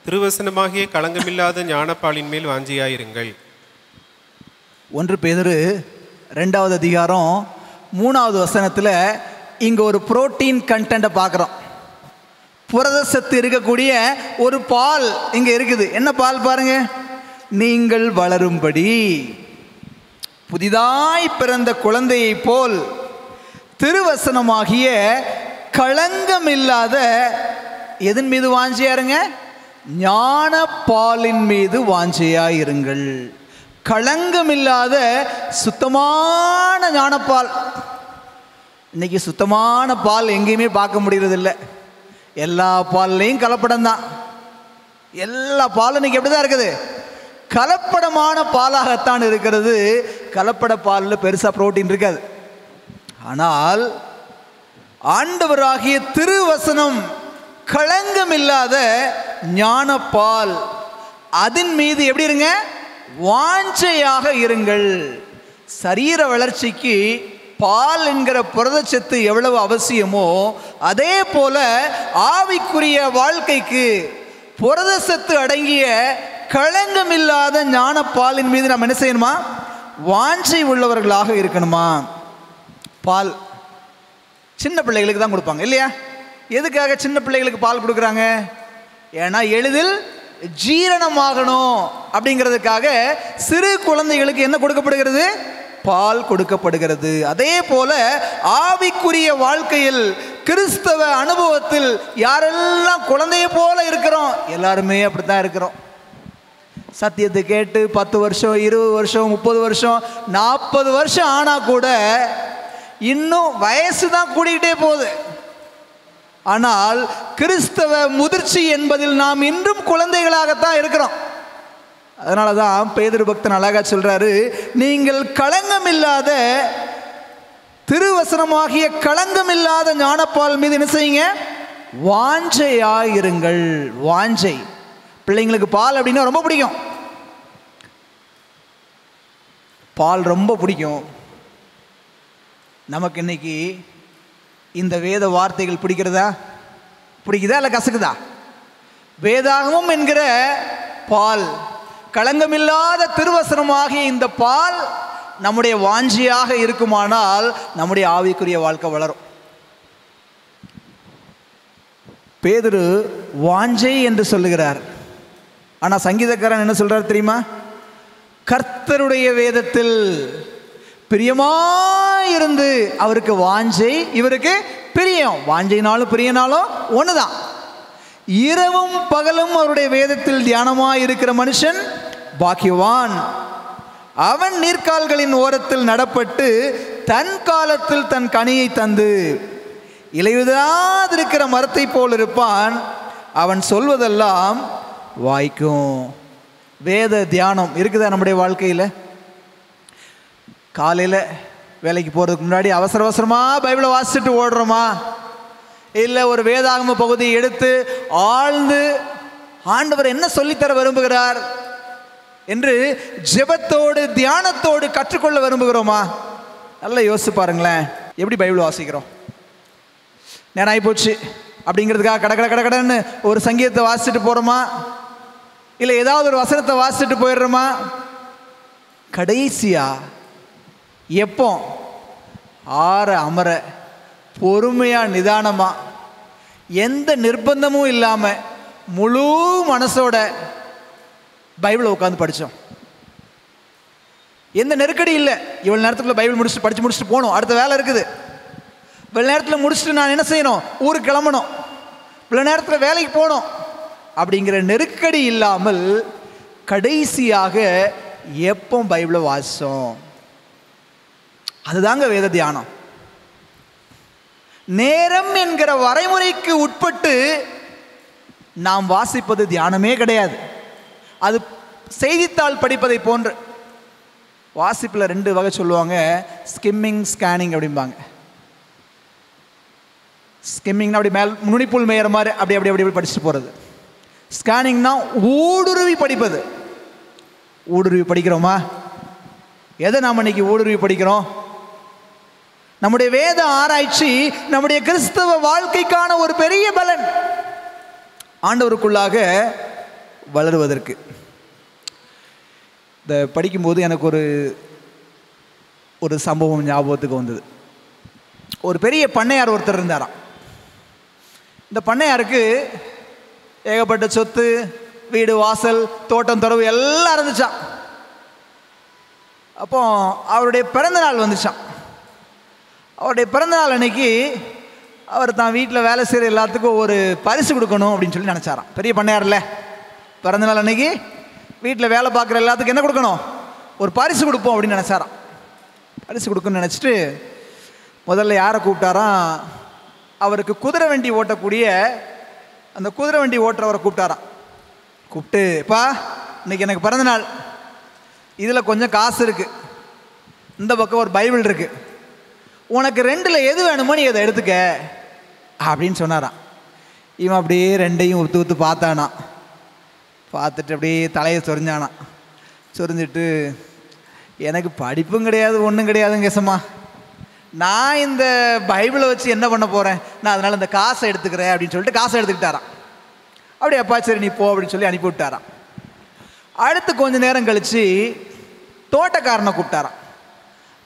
[SPEAKER 2] திருவசனமாகிய களங்கமில்லாத ஞானப்பாலின் மேல் வாஞ்சியாயிருங்கள்.
[SPEAKER 1] 1 பேதுரு 2வது அதிகாரம் 3வது வசனத்தில் இங்கே ஒரு புரோட்டீன் கண்டென்ட்டை பார்க்குறோம். புரதச்சத்து இருக்கக்கூடிய ஒரு பால் இங்கே இருக்குது. என்ன பால் பாருங்க? நீங்கள் வளரும்படி புதிதாய் பிறந்த குழந்தையை போல் திருவசனமாகிய களங்கமில்லாத எதன் மீது வாஞ்சியாருங்க? ஞான பாலின் மீது வாஞ்சியாயிருங்கள். களங்கமில்லாத சுத்தமான ஞானப்பால். இன்னைக்கு சுத்தமான பால் எங்கேயுமே பார்க்க முடியறதில்லை. எல்லா பால்லையும் கலப்படம் தான். எல்லா பாலும் இன்னைக்கு எப்படி தான் இருக்குது? கலப்படமான பாலாகத்தான் இருக்கிறது. கலப்பட பாலில் பெருசாக புரோட்டீன் இருக்காது. ஆனால் ஆண்டவராகிய திருவசனம் களங்கமில்லாத ஞானப்பால், அதன் மீது எப்படி இருங்க? வாஞ்சையாக இருங்கள். சரீர வளர்ச்சிக்கு பால் என்கிற புரதச்சத்து எவ்வளவு அவசியமோ அதே போல ஆவிக்குரிய வாழ்க்கைக்கு புரதச்சத்து அடங்கிய களங்கமில்லாத ஞானப்பாலின் மீது நாம் என்ன செய்யணுமா? வாஞ்சை உள்ளவர்களாக இருக்கணுமா? பால் சின்ன பிள்ளைகளுக்கு தான் கொடுப்பாங்க இல்லையா? எதுக்காக சின்ன பிள்ளைகளுக்கு பால் கொடுக்குறாங்க? ஏன்னா எளிதில் ஜீரணமாகணும் அப்படிங்கிறதுக்காக சிறு குழந்தைகளுக்கு என்ன கொடுக்கப்படுகிறது? பால் கொடுக்கப்படுகிறது. அதே போல ஆவிக்குரிய வாழ்க்கையில் கிறிஸ்தவ அனுபவத்தில் யாரெல்லாம் குழந்தைய போல இருக்கிறோம், எல்லாருமே அப்படித்தான் இருக்கிறோம். சத்தியத்தை கேட்டு 10 வருஷம், 20 வருஷம், 30 வருஷம், 40 வருஷம் ஆனால் கூட இன்னும் வயசு தான் கூடிக்கிட்டே போகுது. ஆனால் கிறிஸ்தவ முதிர்ச்சி என்பதில் நாம் இன்றும் குழந்தைகளாகத்தான் இருக்கிறோம். அதனால தான் பேதுரு பக்தன் அழகா சொல்றாரு, நீங்கள் களங்கமில்லாத திருவசனமாகிய களங்கமில்லாத ஞானப்பால் மீது என்ன செய்யுங்க? வாஞ்சையாயிருங்கள். வாஞ்சை. பிள்ளைங்களுக்கு பால் அப்படின்னா ரொம்ப பிடிக்கும். பால் ரொம்ப பிடிக்கும். நமக்கு இன்னைக்கு இந்த வேத வார்த்தைகள் பிடிக்கிறதா? பிடிக்குதா இல்லை கசக்குதா? வேதாகமம் என்கிற பால், களங்கமில்லாத திருவசனமாகிய இந்த பால் நம்முடைய வாஞ்சியாக இருக்குமானால் நம்முடைய ஆவிக்குரிய வாழ்க்கை வளரும். பேதுரு வாஞ்சை என்று சொல்லுகிறார். ஆனால் சங்கீதக்காரன் என்ன சொல்கிறார் தெரியுமா? கர்த்தருடைய வேதத்தில் பிரியமாயிருந்து அவருக்கு வாஞ்சை, இவருக்கு பிரியம். வாஞ்சைனாலும் பிரியனாலும் ஒன்று தான். இரவும் பகலும் அவருடைய வேதத்தில் தியானமாய் இருக்கிற மனுஷன் பாக்கியவான். அவன் நீர்க்கால்களின் ஓரத்தில் நடப்பட்டு தன் காலத்தில் தன் கனியை தந்து இலையுதிராதிருக்கிற மரத்தை போல் இருப்பான். அவன் சொல்வதெல்லாம் வாய்க்கும். வேத தியானம் இருக்குதா நம்முடைய வாழ்க்கையில்? காலையில் வேலைக்கு போகிறதுக்கு முன்னாடி அவசர அவசரமாக பைபிளை வாசிச்சுட்டு ஓடுறோமா? இல்லை ஒரு வேதாகம பகுதியை எடுத்து ஆழ்ந்து ஆண்டவர் என்ன சொல்லித்தர விரும்புகிறார் என்று ஜெபத்தோடு தியானத்தோடு கற்றுக்கொள்ள விரும்புகிறோமா? நல்லா யோசிச்சு பாருங்களேன். எப்படி பைபிள் வாசிக்கிறோம்? நேரம் ஆகிப்போச்சு அப்படிங்கிறதுக்காக கடன்னு ஒரு சங்கீதத்தை வாசிச்சுட்டு போகிறோமா? இல்லை ஏதாவது ஒரு வசனத்தை வாசிச்சுட்டு போயிடுறோமா? கடைசியா எப்போ ஆற அமர பொறுமையாக நிதானமாக எந்த நிர்பந்தமும் இல்லாமல் முழு மனசோட பைபிளை உட்காந்து படித்தோம். எந்த நெருக்கடி இல்லை. இவ்வளோ நேரத்துக்குள்ள பைபிள் படித்து முடிச்சுட்டு போகணும், அடுத்த வேலை இருக்குது. இவ்வளோ நேரத்தில் முடிச்சுட்டு நான் என்ன செய்யணும்? ஊருக்கு கிளம்பணும், இவ்வளோ நேரத்தில் வேலைக்கு போகணும் அப்படிங்கிற நெருக்கடி இல்லாமல் கடைசியாக எப்போ பைபிளை வாசித்தோம்? அதுதாங்க வேத தியானம். நேரம் என்கிற வரைமுறைக்கு உட்பட்டு நாம் வாசிப்பது தியானமே கிடையாது. அது செய்தித்தாள் படிப்பதை போன்று. வாசிப்பில் 2 வகை சொல்லுவாங்க, ஸ்கிம்மிங், ஸ்கேனிங் அப்படிம்பாங்க. ஸ்கிம்மிங்னா அப்படி நுனிப்புல் மேயிற மாதிரி அப்படி அப்படி அப்படி படிச்சுட்டு போகிறது. ஸ்கேனிங்னா ஊடுருவி படிப்பது. ஊடுருவி படிக்கிறோமா? எதை நாம் இன்னைக்கு ஊடுருவி படிக்கிறோம்? நம்முடைய வேத ஆராய்ச்சி நம்முடைய கிறிஸ்தவ வாழ்க்கைக்கான ஒரு பெரிய பலன், ஆண்டவருக்குள்ளாக வளருவதற்கு. இந்த படிக்கும்போது எனக்கு ஒரு சம்பவம் ஞாபகத்துக்கு வந்தது. ஒரு பெரிய பண்ணையார் ஒருத்தர் இருந்தாராம். இந்த பண்ணையாருக்கு ஏகப்பட்ட சொத்து, வீடு, வாசல், தோட்டம், துறவு எல்லாம் இருந்துச்சான். அப்போ அவருடைய பிறந்த நாள் வந்துச்சான். அவருடைய பிறந்தநாள் அன்னைக்கு அவர் தான் வீட்டில் வேலை செய்கிற எல்லாத்துக்கும் ஒரு பரிசு கொடுக்கணும் அப்படின்னு சொல்லி நினச்சாராம். பெரிய பண்ணையார்ல, பிறந்தநாள் அன்னைக்கு வீட்டில் வேலை பார்க்குற எல்லாத்துக்கும் என்ன கொடுக்கணும்? ஒரு பரிசு கொடுப்போம் அப்படின்னு நினச்சாராம். பரிசு கொடுக்கணும்னு நினச்சிட்டு முதல்ல யாரை கூப்பிட்டாராம்? அவருக்கு குதிரை வண்டி ஓட்டக்கூடிய அந்த குதிரை வண்டி ஓட்டுறவரை கூப்பிட்டாராம். கூப்பிட்டுப்பா, இன்னைக்கு எனக்கு பிறந்தநாள், இதில் கொஞ்சம் காசு இருக்குது, இந்த பக்கம் ஒரு பைபிள் இருக்குது, உனக்கு 2ல் எது வேணுமோ நீ அதை எடுத்துக்க அப்படின்னு சொன்னாராம். இவன் அப்படியே 2ஐயும் ஊற்று பார்த்தானா. பார்த்துட்டு அப்படியே தலையை சொரிஞ்சானா. சொரிஞ்சிட்டு, எனக்கு படிப்பும் கிடையாது ஒன்றும் கிடையாதுங்க கேசம்மா, நான் இந்த பைபிளை வச்சு என்ன பண்ண போகிறேன், நான் அதனால் இந்த காசை எடுத்துக்கிறேன் அப்படின்னு சொல்லிட்டு காசை எடுத்துக்கிட்டாராம். அப்படியே அப்பா சரி நீ போ அப்படின்னு சொல்லி அனுப்பி விட்டாராம். அடுத்து கொஞ்சம் நேரம் கழித்து தோட்டக்காரனை கூப்பிட்டாரான்.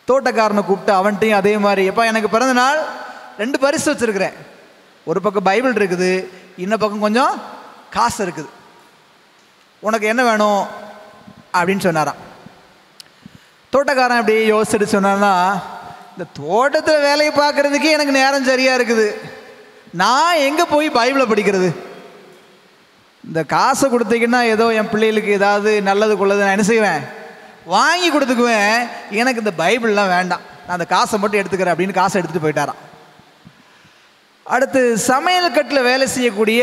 [SPEAKER 1] தோட்டக்காரனை கூப்பிட்டு அவன்கிட்டையும் அதே மாதிரி, எப்பா எனக்கு பிறந்த நாள் 2 பரிசு வச்சுருக்கிறேன், ஒரு பக்கம் பைபிள் இருக்குது, இன்னொரு பக்கம் கொஞ்சம் காசு இருக்குது, உனக்கு என்ன வேணும் அப்படின்னு சொன்னாராம். தோட்டக்காரன் அப்படியே யோசிச்சுட்டு சொன்னான்னா, இந்த தோட்டத்தில் வேலையை பார்க்குறதுக்கே எனக்கு நேரம் சரியாக இருக்குது, நான் எங்கே போய் பைபிளை படிக்கிறது? இந்த காசை கொடுத்தீங்கன்னா ஏதோ என் பிள்ளைகளுக்கு ஏதாவது நல்லது கொள்ளது நான் என்ன செய்வேன், வாங்கி கொடுத்துக்குவேன், எனக்கு இந்த பைபிள்லாம் வேண்டாம், நான் அந்த காசை மட்டும் எடுத்துக்கிறேன் அப்படின்னு காசை எடுத்துகிட்டு போயிட்டாராம். அடுத்து சமையல் கட்டில் வேலை செய்யக்கூடிய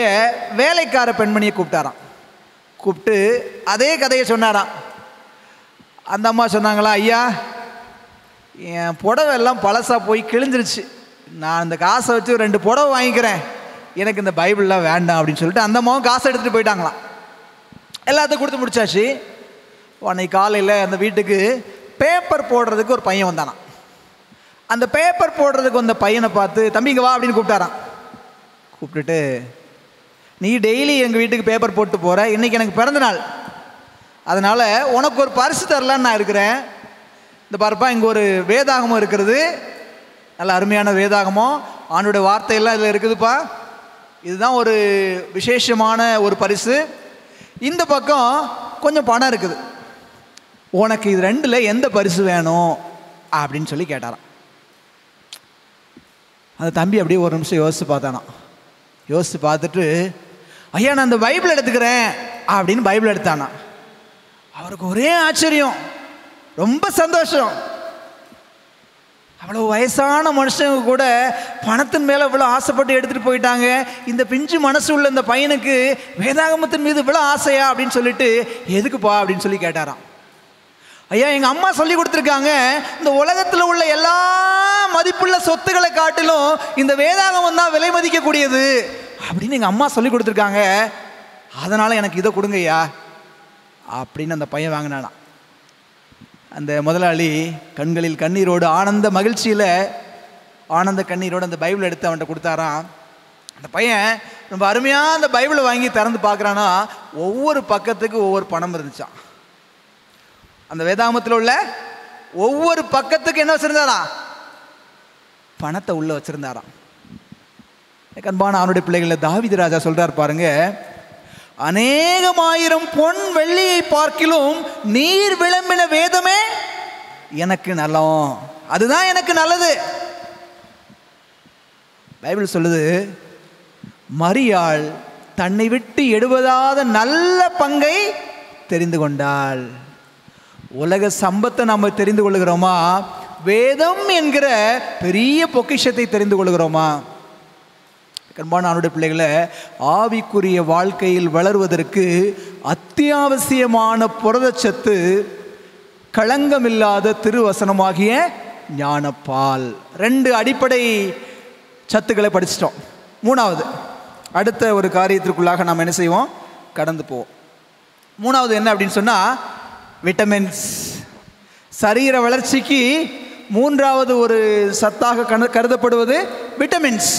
[SPEAKER 1] வேலைக்கார பெண்மணியை கூப்பிட்டாராம். கூப்பிட்டு அதே கதையை சொன்னாராம். அந்த அம்மா சொன்னாங்களா, ஐயா என் புடவை எல்லாம் பழசாக போய் கிழிஞ்சிருச்சு, நான் இந்த காசை வச்சு 2 புடவை வாங்கிக்கிறேன், எனக்கு இந்த பைபிள்லாம் வேண்டாம் அப்படின்னு சொல்லிட்டு அந்த அம்மாவும் காசை எடுத்துகிட்டு போயிட்டாங்களாம். எல்லாத்தையும் கொடுத்து முடிச்சாச்சு. அன்னைக்கு காலையில் அந்த வீட்டுக்கு பேப்பர் போடுறதுக்கு ஒரு பையன் வந்தானான். அந்த பேப்பர் போடுறதுக்கு வந்த பையனை பார்த்து, தம்பிங்க வா அப்படின்னு கூப்பிட்டாரான். கூப்பிட்டுட்டு, நீ டெய்லி எங்கள் வீட்டுக்கு பேப்பர் போட்டு போகிற, இன்றைக்கி எனக்கு பிறந்த நாள், அதனால் உனக்கு ஒரு பரிசு தரலான்னு நான் இருக்கிறேன். இந்த பாருப்பா, இங்கே ஒரு வேதாகமம் இருக்கிறது, நல்ல அருமையான வேதாகமம், ஆண்டோட வார்த்தையெல்லாம் இதில் இருக்குதுப்பா, இதுதான் ஒரு விசேஷமான ஒரு பரிசு. இந்த பக்கம் கொஞ்சம் பணம் இருக்குது. உனக்கு இது ரெண்டில் எந்த பரிசு வேணும் அப்படின்னு சொல்லி கேட்டாராம். அந்த தம்பி அப்படியே ஒரு நிமிஷம் யோசித்து பார்த்தானா. யோசித்து பார்த்துட்டு, ஐயா நான் அந்த பைபிள் எடுத்துக்கிறேன் அப்படின்னு பைபிள் எடுத்தானா. அவருக்கு ஒரே ஆச்சரியம், ரொம்ப சந்தோஷம். அவ்வளோ வயசான மனுஷங்க கூட பணத்தின் மேலே இவ்வளோ ஆசைப்பட்டு எடுத்துகிட்டு போயிட்டாங்க. இந்த பிஞ்சு மனசு உள்ள இந்த பையனுக்கு வேதாகமத்தின் மீது இவ்வளோ ஆசையா அப்படின்னு சொல்லிட்டு, எதுக்குப்பா அப்படின்னு சொல்லி கேட்டாராம். ஐயா எங்கள் அம்மா சொல்லி கொடுத்துருக்காங்க, இந்த உலகத்தில் உள்ள எல்லா மதிப்புள்ள சொத்துக்களை காட்டிலும் இந்த வேதாகமம் தான் விலை மதிக்கக்கூடியது அப்படின்னு எங்கள் அம்மா சொல்லி கொடுத்துருக்காங்க. அதனால் எனக்கு இதை கொடுங்க ஐயா அப்படின்னு அந்த பையன் வாங்கினானா. அந்த முதலாளி கண்களில் கண்ணீரோடு ஆனந்த மகிழ்ச்சியில் ஆனந்த கண்ணீரோடு அந்த பைபிள் எடுத்து அவன்கிட்ட கொடுத்தாராம். அந்த பையன் ரொம்ப அருமையாக அந்த பைபிளை வாங்கி திறந்து பார்க்குறானா, ஒவ்வொரு பக்கத்துக்கு ஒவ்வொரு பணம் இருந்துச்சான். அந்த வேதாகமத்தில் உள்ள ஒவ்வொரு பக்கத்துக்கு என்ன வச்சுருந்தாராம்? பணத்தை உள்ளே வச்சுருந்தாராம். அன்பான அவனுடைய பிள்ளைகளை தாவீது ராஜா சொல்கிறார் பாருங்க, அநேகமாயிரம் பொன் வெள்ளியை பார்க்கிலும் நீர் விளம்பின வேதமே எனக்கு நலம், அதுதான் எனக்கு நல்லது. பைபிள் சொல்லுது, மரியாள் தன்னை விட்டு எடுபடாத நல்ல பங்கை தெரிந்து கொண்டாள். உலக சம்பத்தை நம்ம தெரிந்து கொள்கிறோமா, வேதம் என்கிற பெரிய பொக்கிஷத்தை தெரிந்து கொள்கிறோமா? அன்பான அவனுடைய பிள்ளைகளை, ஆவிக்குரிய வாழ்க்கையில் வளருவதற்கு அத்தியாவசியமான புரதச்சத்து களங்கமில்லாத திருவசனமாகிய ஞானப்பால். 2 அடிப்படை சத்துக்களை படிச்சிட்டோம். 3வது அடுத்த ஒரு காரியத்திற்குள்ளாக நாம் என்ன செய்வோம்? கடந்து போவோம். 3வது என்ன அப்படின்னு சொன்னால், விட்டமின்ஸ். சரீர வளர்ச்சிக்கு 3வது ஒரு சத்தாக கருதப்படுவது விட்டமின்ஸ்.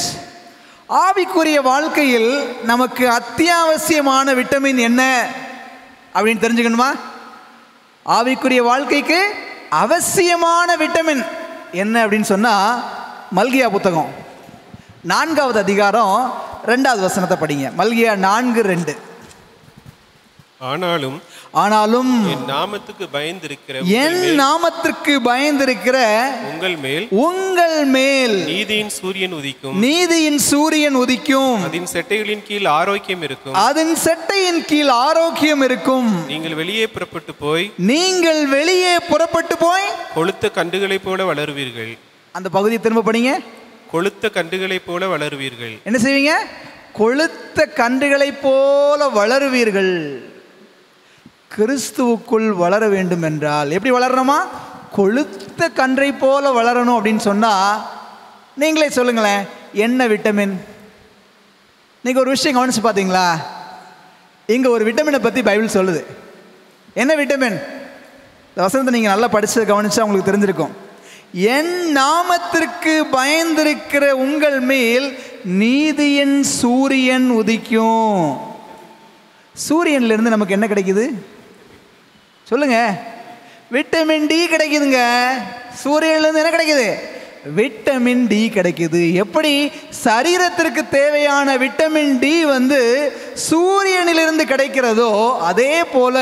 [SPEAKER 1] ஆவிக்குரிய வாழ்க்கையில் நமக்கு அத்தியாவசியமான விட்டமின் என்ன அப்படின்னு தெரிஞ்சுக்கணுமா? ஆவிக்குரிய வாழ்க்கைக்கு அவசியமான விட்டமின் என்ன அப்படின்னு சொன்னால், மல்கியா புத்தகம் 4வது அதிகாரம் 2வது வசனத்தை படிங்க. மல்கியா 4:2. ஆனாலும்
[SPEAKER 2] என் நாமத்துக்கு
[SPEAKER 1] பயந்திருக்கிற உங்கள் மேல்
[SPEAKER 2] நீதியின்
[SPEAKER 1] சூரியன் உதிக்கும்.
[SPEAKER 2] அதன் செட்டைகளின் கீழ் ஆரோக்கியம் இருக்கும். நீங்கள் வெளியே புறப்பட்டு போய் கொழுத்த கண்டுகளைப் போல வளருவீர்கள்.
[SPEAKER 1] அந்த பகுதியை திரும்ப படிங்க.
[SPEAKER 2] கொழுத்த கண்டுகளைப் போல வளருவீர்கள்.
[SPEAKER 1] என்ன செய்வீங்க? கொழுத்த கன்றுகளைப் போல வளருவீர்கள். கிறிஸ்துவுக்குள் வளர வேண்டும் என்றால் எப்படி வளரணுமா? கொழுத்த கன்றை போல வளரணும் அப்படின்னு சொன்னால், நீங்களே சொல்லுங்களேன், என்ன விட்டமின்? நீங்கள் ஒரு விஷயம் கவனிச்சு பார்த்தீங்களா? இங்கே ஒரு விட்டமினை பற்றி பைபிள் சொல்லுது. என்ன விட்டமின்? இந்த வசனத்தை நீங்கள் நல்லா படித்து கவனிச்சா உங்களுக்கு தெரிஞ்சிருக்கும். என் நாமத்திற்கு பயந்திருக்கிற உங்கள் மேல் நீதியின் சூரியன் உதிக்கும். சூரியன்லேருந்து நமக்கு என்ன கிடைக்குது சொல்லுங்க? விட்டமின் டி கிடைக்குதுங்க. சூரியன்லேருந்து என்ன கிடைக்குது? விட்டமின் டி கிடைக்குது. எப்படி சரீரத்திற்கு தேவையான விட்டமின் டி சூரியனிலிருந்து கிடைக்கிறதோ, அதே போல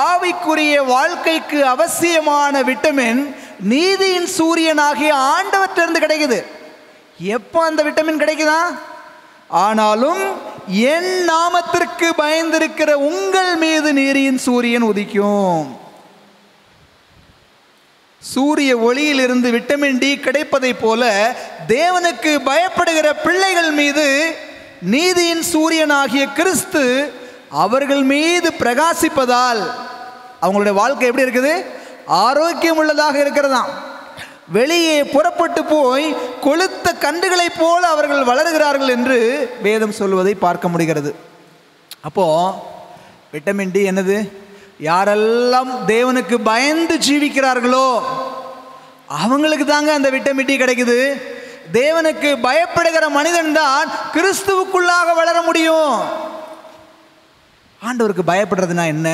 [SPEAKER 1] ஆவிக்குரிய வாழ்க்கைக்கு அவசியமான விட்டமின் நீதியின் சூரியனாகிய ஆண்டவற்றிலிருந்து கிடைக்குது. எப்போ அந்த விட்டமின் கிடைக்குதா? ஆனாலும் என் நாமத்திற்கு பயந்திருக்கிற உங்கள் மீது நீதியின் சூரியன் உதிக்கும். சூரிய ஒளியிலிருந்து விட்டமின் டி கிடைப்பதை போல தேவனுக்கு பயப்படுகிற பிள்ளைகள் மீது நீதியின் சூரியனாகிய கிறிஸ்து அவர்கள் மீது பிரகாசிப்பதால் அவங்களுடைய வாழ்க்கை எப்படி இருக்குது? ஆரோக்கியம் உள்ளதாக இருக்கிறதாம். வெளியே புறப்பட்டு போய் கொழுத்த கன்றுகளைப் போல அவர்கள் வளருகிறார்கள் என்று வேதம் சொல்வதை பார்க்க முடிகிறது. அப்போது விட்டமின் டி என்னது? யாரெல்லாம் தேவனுக்கு பயந்து ஜீவிக்கிறார்களோ அவங்களுக்கு தாங்க அந்த விட்டமின் டி கிடைக்குது. தேவனுக்கு பயப்படுகிற மனிதன் தான் கிறிஸ்துவுக்குள்ளாக வளர முடியும். ஆண்டவருக்கு பயப்படுறதுனா என்ன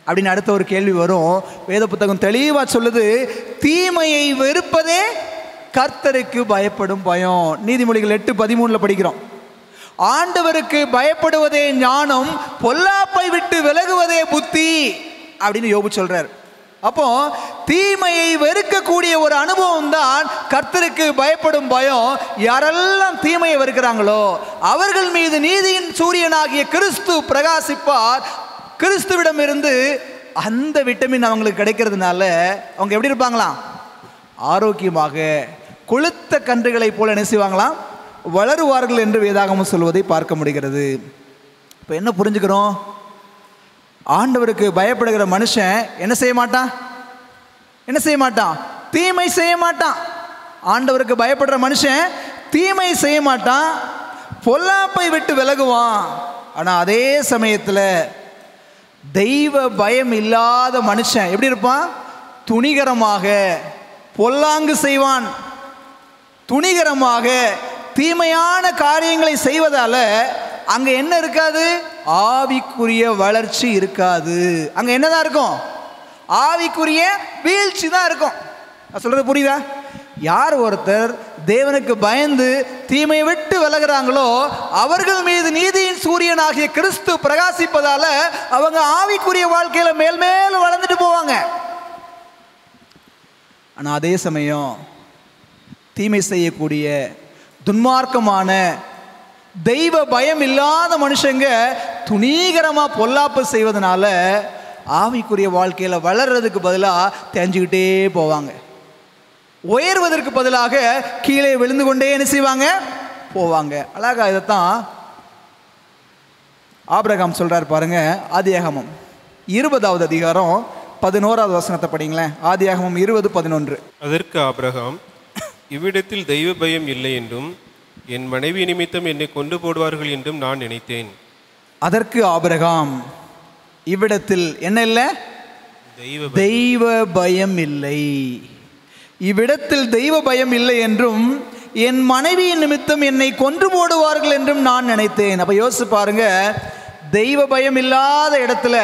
[SPEAKER 1] அப்படின்னு அடுத்த ஒரு கேள்வி வரும். வேத புத்தகம் தெளிவாக சொல்லுது, தீமையை வெறுப்பதே கர்த்தருக்கு பயப்படும் பயம். நீதிமொழிகள் 8:13 படிக்கிறோம். ஆண்டவருக்கு பயப்படுவதே ஞானம், பொல்லாப்பை விட்டு விலகுவதே புத்தி அப்படின்னு யோபு சொல்றார். அப்போ தீமையை வெறுக்கக்கூடிய ஒரு அனுபவம் தான் கர்த்தருக்கு பயப்படும் பயம். யாரெல்லாம் தீமையை வெறுக்கிறாங்களோ அவர்கள் மீது நீதியின் சூரியனாகிய கிறிஸ்து பிரகாசிப்பார். கிறிஸ்துவிடம் இருந்து அந்த விட்டமின் அவங்களுக்கு கிடைக்கிறதுனால அவங்க எப்படி இருப்பாங்களாம்? ஆரோக்கியமாக கொழுத்த கன்றுகளை போல என்ன செய்வாங்களாம்? வளருவார்கள் என்று வேதாகமம் சொல்வதை பார்க்க முடிகிறது. இப்போ என்ன புரிஞ்சுக்கிறோம்? ஆண்டவருக்கு பயப்படுகிற மனுஷன் என்ன செய்ய மாட்டான்? என்ன செய்ய மாட்டான்? தீமை செய்ய மாட்டான். ஆண்டவருக்கு பயப்படுற மனுஷன் தீமை செய்ய மாட்டான், பொல்லாப்பை விட்டு விலகுவான். ஆனால் அதே சமயத்தில் தெய்வ பயம் இல்லாத மனுஷன் எப்படி இருப்பான்? துணிகரமாக பொல்லாங்கு செய்வான். துணிகரமாக தீமையான காரியங்களை செய்வதால அங்க என்ன இருக்காது? ஆவிக்குரிய வளர்ச்சி இருக்காது. அங்க என்னதான் இருக்கும்? ஆவிக்குரிய வீழ்ச்சி தான் இருக்கும். நான் சொல்றது புரியுதா? யார் ஒருத்தர் தேவனுக்கு பயந்து தீமையை விட்டு விலகுறாங்களோ அவர்கள் மீது நீதியின் சூரியனாகிய கிறிஸ்து பிரகாசிப்பதால அவங்க ஆவிக்குரிய வாழ்க்கையில மேல் வளர்ந்துட்டு போவாங்க. ஆனா அதே சமயம் தீமை செய்யக்கூடிய துன்மார்க்கமான தெய்வ பயம் இல்லாத மனுஷங்க துணிகரமா பொல்லாப்பு செய்வதனால ஆவிக்குரிய வாழ்க்கையில வளர்றதுக்கு பதிலாக தெரிஞ்சுக்கிட்டே போவாங்க. உயர்வதற்கு பதிலாக கீழே விழுந்து கொண்டே என்ன செய்வாங்க? போவாங்க. அழகா இதைத்தான் ஆபிரகாம் சொல்றார் பாருங்க. ஆதியாகமம் 20வது அதிகாரம் 11வது வசனத்தை படிங்களேன். ஆதியாகமம் 20:11.
[SPEAKER 2] அதற்கு ஆபிரகாம், இவ்விடத்தில் தெய்வ பயம் இல்லை என்றும் என் மனைவி நிமித்தம் என்னை கொண்டு போடுவார்கள் என்றும் நான் நினைத்தேன்.
[SPEAKER 1] அதற்கு ஆபிரகாம், இவ்விடத்தில் என்ன இல்லை? தெய்வ பயம் இல்லை. இவ்விடத்தில் தெய்வ பயம் இல்லை என்றும் என் மனைவியின் நிமித்தம் என்னை கொன்று போடுவார்கள் என்றும் நான் நினைத்தேன். அப்ப யோசிச்சு பாருங்க, தெய்வ பயம் இல்லாத இடத்துல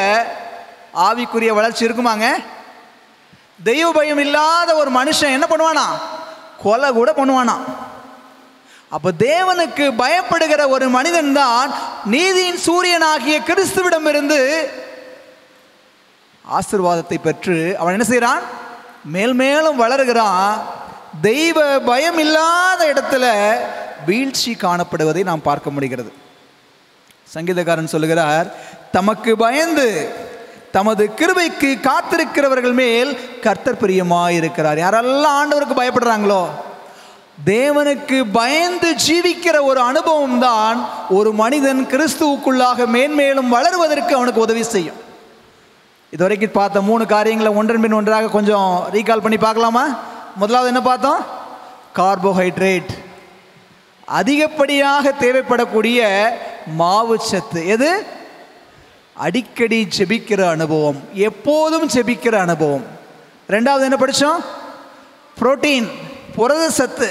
[SPEAKER 1] ஆவிக்குரிய வளர்ச்சி இருக்குமாங்க? தெய்வ பயம் இல்லாத ஒரு மனுஷன் என்ன பண்ணுவானா? கொலை கூட பண்ணுவானா. அப்ப தேவனுக்கு பயப்படுகிற ஒரு மனிதன் தான் நீதியின் சூரியனாகிய கிறிஸ்துவிடம் இருந்து ஆசீர்வாதத்தை பெற்று அவன் என்ன செய்யறான்? மேலும் வளருகிறான். தெய்வ பயம் இல்லாத இடத்துல வீழ்ச்சி காணப்படுவதை நாம் பார்க்க முடிகிறது. சங்கீதக்காரன் சொல்லுகிறார், தமக்கு பயந்து தமது கிருபைக்கு காத்திருக்கிறவர்கள் மேல் கர்த்தர் பிரியமாயிருக்கிறார். யாரெல்லாம் ஆண்டவருக்கு பயப்படுறாங்களோ, தேவனுக்கு பயந்து ஜீவிக்கிற ஒரு அனுபவம் தான் ஒரு மனிதன் கிறிஸ்துவுக்குள்ளாக மேன்மேலும் வளருவதற்கு அவனுக்கு உதவி செய்யும். இதுவரைக்கும் பார்த்த 3 காரியங்களை ஒன்றன் பின் ஒன்றாக கொஞ்சம் ரீகால் பண்ணி பார்க்கலாமா? முதலாவது என்ன பார்த்தோம்? கார்போஹைட்ரேட், அதிகப்படியாக தேவைப்படக்கூடிய மாவு சத்து. எது? அடிக்கடி ஜெபிக்கிற அனுபவம், எப்போதும் ஜெபிக்கிற அனுபவம். ரெண்டாவது என்ன படித்தோம்? புரோட்டீன், புரத சத்து.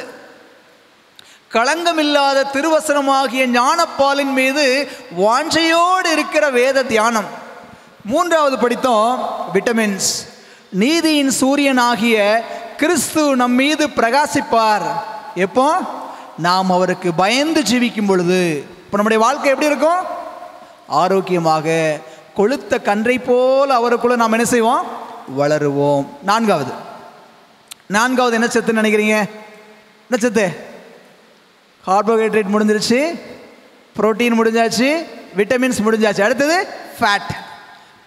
[SPEAKER 1] களங்கமில்லாத திருவசனமாகிய ஞானப்பாலின் மீது வாஞ்சையோடு இருக்கிற வேத தியானம். மூன்றாவது படித்தோம் விட்டமின்ஸ், நீதியின் சூரியனாகிய கிறிஸ்து நம் மீது பிரகாசிப்பார். எப்போ? நாம் அவருக்கு பயந்து ஜீவிக்கும் பொழுது. இப்போ நம்முடைய வாழ்க்கை எப்படி இருக்கும்? ஆரோக்கியமாக கொழுத்த கன்றை போல் அவருக்குள்ள நாம் என்ன செய்வோம்? வளருவோம். நான்காவது என்ன சத்துன்னு நினைக்கிறீங்க? என்ன சத்து? கார்போஹைட்ரேட் முடிஞ்சிருச்சு, புரோட்டீன் முடிஞ்சாச்சு, விட்டமின்ஸ் முடிஞ்சாச்சு. அடுத்தது ஃபேட்,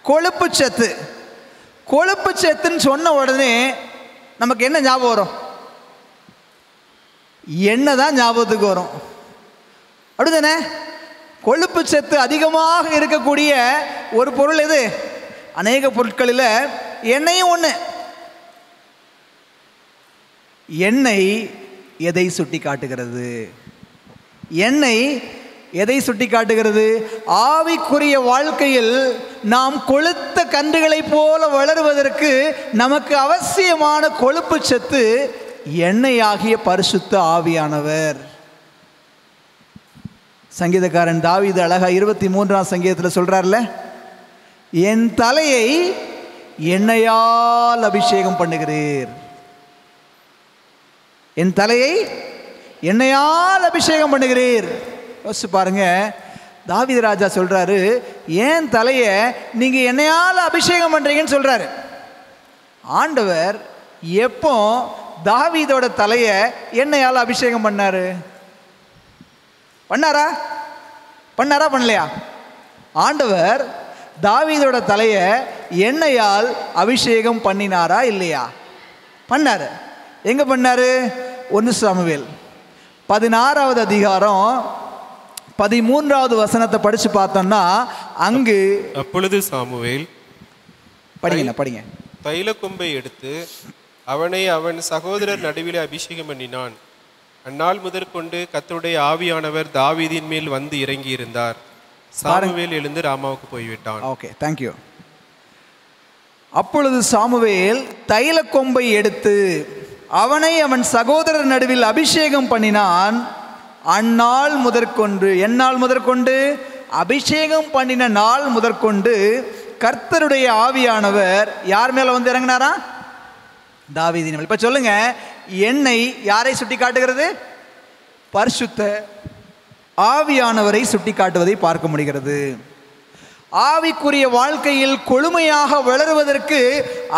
[SPEAKER 1] கொழுப்பு சத்து. கொழுப்பு சத்துன்னு சொன்ன உடனே நமக்கு என்ன ஞாபகம் வரும்? எண்ணெய் தான் ஞாபகத்துக்கு வரும். அப்படிதானே? கொழுப்பு சத்து அதிகமாக இருக்கக்கூடிய ஒரு பொருள் எது? அநேக பொருட்களில் எண்ணெயும் ஒன்று. எண்ணெய் எதை சுட்டி காட்டுகிறது? எண்ணெய் எதை சுட்டி காட்டுகிறது? ஆவிக்குரிய வாழ்க்கையில் நாம் கொழுத்த கன்றுகளை போல வளருவதற்கு நமக்கு அவசியமான கொழுப்பு சத்து எண்ணெயாகிய பரிசுத்த ஆவியானவர். சங்கீதக்காரன் தாவீது அழகா 23ஆம் சங்கீதத்தில் சொல்றார்ல, என் தலையை எண்ணெயால் அபிஷேகம் பண்ணுகிறீர். என் தலையை எண்ணெயால் அபிஷேகம் பண்ணுகிறீர். யோசிச்சு பாருங்க, தாவீது ராஜா சொல்றாரு, ஏன் தலையை நீங்க என்னையால அபிஷேகம் பண்றீங்கன்னு சொல்றாரு. ஆண்டவர் எப்போ தாவீதோட தலையை எண்ணெயால் அபிஷேகம் பண்ணாரு? பண்ணாரா? பண்ணலையா? ஆண்டவர் தாவீதோட தலையை எண்ணெயால் அபிஷேகம் பண்ணினாரா இல்லையா? பண்ணாரு. எங்க பண்ணாரு? 1 சாமுவேல் 16வது அதிகாரம் 13வது வசனத்தை படிச்சு பார்த்தோம்னா, அங்கு
[SPEAKER 2] அப்பொழுது சாமுவேல்
[SPEAKER 1] படிங்க
[SPEAKER 2] தைல கொம்பை எடுத்து அவனை அவன் சகோதரர் நடுவிலே அபிஷேகம் பண்ணினான். அந்நாள் முதற்கொண்டு கர்த்தருடைய ஆவியானவர் தாவீதின் மேல் வந்து இறங்கி இருந்தார். சாமுவேல் எழுந்து ராமாவுக்கு போய்விட்டான்.
[SPEAKER 1] Okay, thank you. அப்பொழுது சாமுவேல் தைல கொம்பை எடுத்து அவனை அவன் சகோதரர் நடுவில் அபிஷேகம் பண்ணினான். அந்நாள் முதற்கொண்டு, எந்நாள் முதற்கொண்டு? அபிஷேகம் பண்ணின நாள் முதற்கொண்டு கர்த்தருடைய ஆவியானவர் யார் மேல வந்து இறங்கினாரா? தாவீதின் மேல். இப்ப சொல்லுங்க, எண்ணெய் யாரை சுட்டி காட்டுகிறது? பரிசுத்த ஆவியானவரை சுட்டி காட்டுவதை பார்க்க முடிகிறது. ஆவிக்குரிய வாழ்க்கையில் கொழுமையாக வளருவதற்கு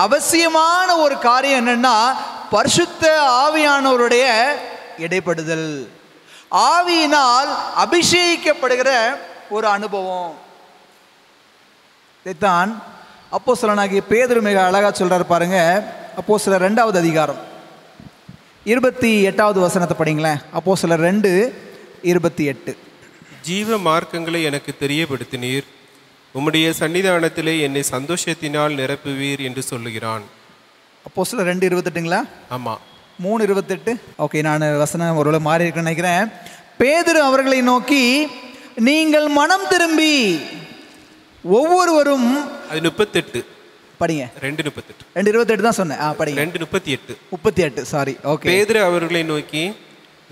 [SPEAKER 1] அவசியமான ஒரு காரியம் என்னன்னா, பரிசுத்த ஆவியானவருடைய இடைப்படுதல், ஆவியினால் அபிஷேகிக்கப்படுகிற ஒரு அனுபவம். இதைத்தான் அப்போஸ்தலனாகிய பேதுரு மிக அழகா சொல்றாரு பாருங்க. அப்போஸ்தலர் 2வது அதிகாரம் 28வது வசனத்தை படிங்களேன். அப்போஸ்தலர் 2:28.
[SPEAKER 2] ஜீவ மார்க்கங்களை எனக்கு தெரியப்படுத்தினீர், உம்முடைய சன்னிதானத்திலே என்னை சந்தோஷத்தினால் நிரப்புவீர் என்று சொல்லுகிறான்.
[SPEAKER 1] அப்போஸ்தலர் 2:28ங்களா?
[SPEAKER 2] ஆமா,
[SPEAKER 1] 3:28. ஓகே, நான் வசனம் ஒருவேளை மாறி இருக்குன்னு நினைக்கிறேன். பேதுரு அவர்களை நோக்கி, நீங்கள் மனம் திரும்பி ஒவ்வொருவரும், அது 38 படிங்க. 2:28 தான் சொன்னேன். படிங்க. 2:38 சாரி. ஓகே.
[SPEAKER 2] பேதுரு அவர்களை நோக்கி,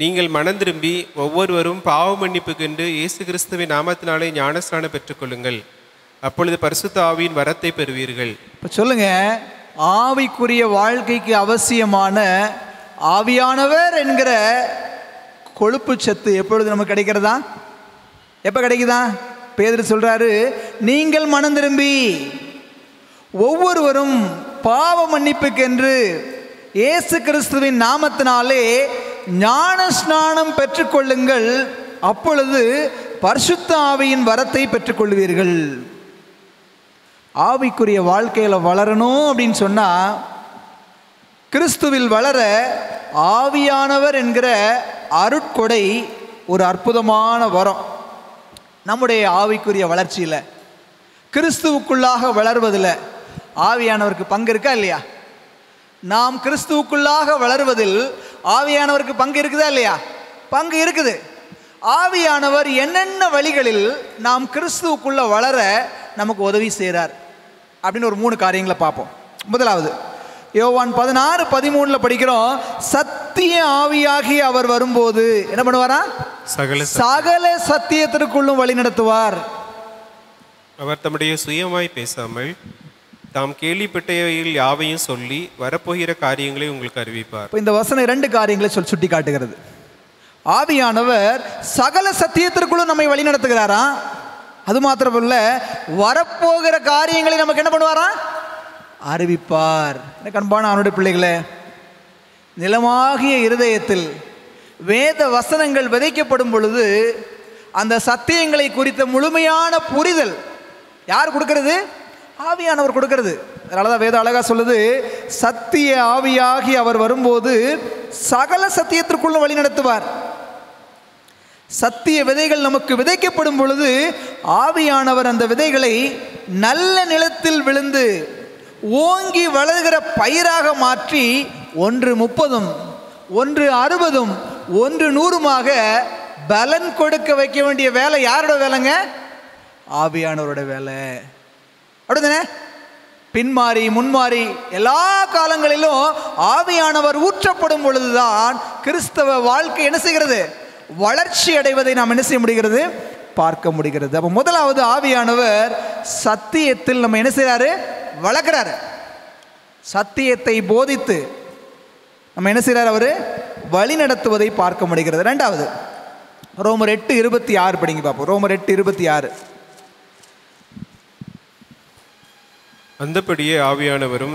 [SPEAKER 2] நீங்கள் மனம் திரும்பி ஒவ்வொருவரும் பாவ மன்னிப்புக்கென்று இயேசு கிறிஸ்துவின் நாமத்தினாலே ஞானஸ்நானம் பெற்றுக்கொள்ளுங்கள், அப்பொழுது பரிசுத்த ஆவியின் வரத்தை பெறுவீர்கள்.
[SPEAKER 1] இப்போ சொல்லுங்க, ஆவிக்குரிய வாழ்க்கைக்கு அவசியமான ஆவியானவர் என்கிற கொழுப்பு சத்து எப்பொழுது நமக்கு கிடைக்கிறதா? எப்போ கிடைக்குதா? பேதுரு சொல்றாரு, நீங்கள் மனம் திரும்பி ஒவ்வொருவரும் பாவ மன்னிப்புக்கென்று இயேசு கிறிஸ்துவின் நாமத்தினாலே ஞான ஸ்நானம் பெற்றுக்கொள்ளுங்கள், அப்பொழுது பரிசுத்த ஆவியின் வரத்தை பெற்றுக்கொள்வீர்கள். ஆவிக்குரிய வாழ்க்கையில் வளரணும் அப்படின்னு சொன்னா, கிறிஸ்துவில் வளர ஆவியானவர் என்கிற அருட்கொடை ஒரு அற்புதமான வரம். நம்முடைய ஆவிக்குரிய வளர்ச்சியில், கிறிஸ்துவுக்குள்ளாக வளர்வதில் ஆவியானவருக்கு பங்கு இருக்கா இல்லையா? நாம் கிறிஸ்துவுக்குள்ளாக வளருவதில் ஆவியானவருக்கு பங்கு இருக்குதா இல்லையா? பங்கு இருக்குது. ஆவியானவர் என்னென்ன வழிகளில் நாம் கிறிஸ்துவுக்குள்ள வளர நமக்கு உதவி செய்கிறார் அப்படின்னு ஒரு 3 காரியங்களை பார்ப்போம். முதலாவது, யோவான் 16:13 படிக்கிறோம், சத்திய ஆவியாகி அவர் வரும்போது என்ன பண்ணுவாரா? சகல சத்தியத்திற்குள்ளும் வழி நடத்துவார்.
[SPEAKER 2] அவர் தம்முடைய சுயமாய் பேசாமல் தாம் கேள்விப்பட்டவையில் யாவையும் சொல்லி வரப்போகிற காரியங்களை உங்களுக்கு அறிவிப்பார்.
[SPEAKER 1] இந்த வசனம் 2 காரியங்களை சுட்டி காட்டுகிறது. ஆவியானவர் சகல சத்தியத்திற்குள்ளும் நம்மை வழி நடத்துகிறாரா? அது மாத்திரமல்ல, வரப்போகிற காரியங்களை நமக்கு என்ன பண்ணுவாரா? அறிவிப்பார். அன்பான அவனுடைய பிள்ளைகளே, நிலமாகிய இருதயத்தில் வேத வசனங்கள் விதைக்கப்படும் பொழுது அந்த சத்தியங்களை குறித்த முழுமையான புரிதல் யார் கொடுக்கிறது? ஆவியானவர் கொடுக்கிறது. அதனாலதான் வேத அழகா சொல்லுது, சத்திய ஆவியாகி அவர் வரும்போது சகல சத்தியத்திற்குள்ள வழி நடத்துவார். சத்திய விதைகள் நமக்கு விதைக்கப்படும் பொழுது ஆவியானவர் அந்த விதைகளை நல்ல நிலத்தில் விழுந்து ஓங்கி வளர்கிற பயிராக மாற்றி 1 30, 1 60, 1 100 பலன் கொடுக்க வைக்க வேண்டிய வேலை யாரோட வேலைங்க? ஆவியானவரோட வேலை. அப்படிதானே? பின்மாறி முன்மாறி எல்லா காலங்களிலும் ஆவியானவர் ஊற்றப்படும் பொழுதுதான் கிறிஸ்தவ வாழ்க்கை என்ன செய்கிறது? வளர்ச்சி அடைவதை நாம் என்ன செய்ய முடிகிறது? பார்க்க முடிகிறது. அப்போ முதலாவது, ஆவியானவர் சத்தியத்தில் நம்ம என்ன செய்யறாரு? வளர்க்கிறாரு. சத்தியத்தை போதித்து நம்ம என்ன செய்யறாரு? அவரு வழி நடத்துவதை பார்க்க முடிகிறது. 2வது, ரோமர் 8:26 படிங்க பார்ப்போம். ரோமர் 8:26.
[SPEAKER 2] அந்தபடியே ஆவியானவரும்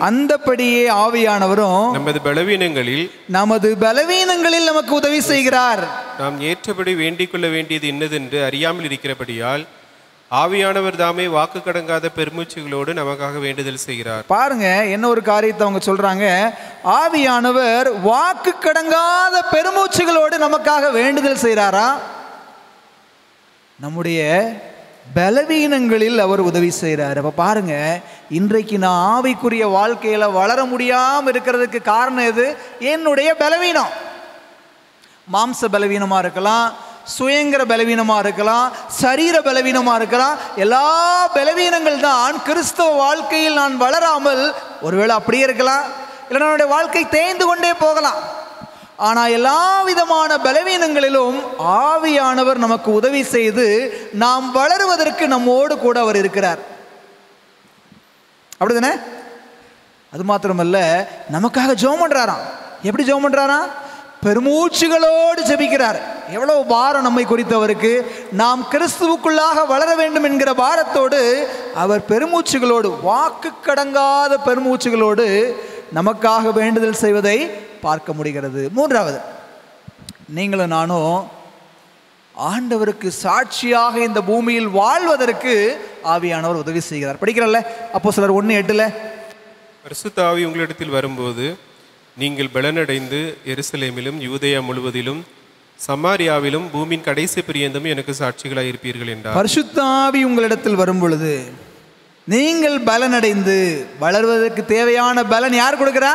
[SPEAKER 2] நமது பலவீனங்களில் நமக்கு உதவி செய்கிறார். நாம் ஏற்றபடி வேண்டிக் கொள்ள வேண்டியது இன்னதென்று அறியாமல் இருக்கிறபடியால் ஆவியானவர் தாமே வாக்கு கடங்காத பெருமூச்சுகளோடு நமக்காக வேண்டுதல் செய்கிறார்.
[SPEAKER 1] பாருங்க, என்ன ஒரு காரியத்தை அவங்க சொல்றாங்க. ஆவியானவர் வாக்கு கடங்காத பெருமூச்சுகளோடு நமக்காக வேண்டுதல் செய்கிறாரா? நம்முடைய பலவீனங்களில் அவர் உதவி செய்கிறார். அப்போ பாருங்க, இன்றைக்கு நான் ஆவிக்குரிய வாழ்க்கையில் வளர முடியாமல் இருக்கிறதுக்கு காரணம் எது? என்னுடைய பலவீனம். மாம்ச பலவீனமாக இருக்கலாம், சுயங்கர பலவீனமாக இருக்கலாம், சரீர பலவீனமாக இருக்கலாம். எல்லா பலவீனங்கள் தான் கிறிஸ்தவ வாழ்க்கையில் நான் வளராமல், ஒருவேளை அப்படியே இருக்கலாம், இல்லை என்னுடைய வாழ்க்கை தேய்ந்து கொண்டே போகலாம். ஆனால் எல்லா விதமான பலவீனங்களிலும் ஆவியானவர் நமக்கு உதவி செய்து நாம் வளருவதற்கு நம்மோடு கூட அவர் இருக்கிறார். அப்படிதானே? அது மாத்திரமல்ல, நமக்காக ஜெபம் பண்றாராம். எப்படி ஜெபம் பண்றாராம்? பெருமூச்சுகளோடு ஜெபிக்கிறார். எவ்வளவு பாரம் நம்மை குறித்தவருக்கு! நாம் கிறிஸ்துவுக்குள்ளாக வளர வேண்டும் என்கிற பாரத்தோடு அவர் பெருமூச்சுகளோடு, வாக்கு கடங்காத பெருமூச்சுகளோடு நமக்காக வேண்டுதல் செய்வதை பார்க்க முடிகிறது. மூன்றாவது, நீங்களும் நானும் ஆண்டவருக்கு சாட்சியாக இந்த பூமியில் வாழ்வதற்கு ஆவியானவர் உதவி செய்கிறார். படிக்கிறல்ல, அப்போஸ்தலர் 1:8.
[SPEAKER 2] பரிசுத்த ஆவி உங்களிடத்தில் வரும்போது நீங்கள் பலனடைந்து எருசலேமிலும் யூதேயா முழுவதிலும் சமாரியாவிலும் பூமியின் கடைசி பரியந்தமும் எனக்கு சாட்சிகளாக இருப்பீர்கள் என்றார். பரிசுத்த ஆவி உங்களிடத்தில் வரும் பொழுது நீங்கள் பலனடைந்து வளர்வதற்கு தேவையான பலன் யார் கொடுக்கிறா?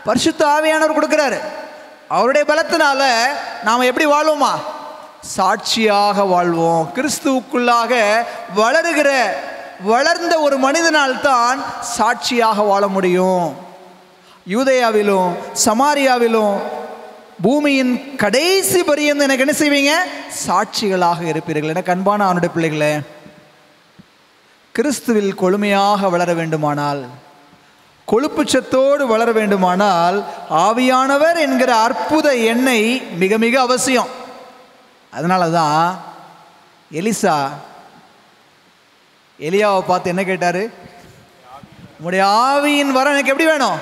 [SPEAKER 2] பரிசுத்த ஆவியானவர் கொடுக்கிறாரு. அவருடைய பலத்தினால நாம் எப்படி வாழ்வோமா? சாட்சியாக வாழ்வோம். கிறிஸ்துவுக்குள்ளாக வளர்ந்த ஒரு மனிதனால் தான் சாட்சியாக வாழ முடியும். யூதேயாவிலும் சமாரியாவிலும் பூமியின் கடைசி பரியந்தம் எனக்கு என்ன செய்வீங்க? சாட்சிகளாக இருப்பீர்கள். எனக்கு அன்பான அவனுடைய பிள்ளைகளே, கிறிஸ்துவில் கொழுமையாக வளர வேண்டுமானால், கொழுப்பு சத்தோடு வளர வேண்டுமானால் ஆவியானவர் என்கிற அற்புத எண்ணெய் மிக மிக அவசியம். அதனால தான் எலியாவை பார்த்து என்ன கேட்டாரு? உங்களுடைய ஆவியின் வரம் எனக்கு எப்படி வேணும்?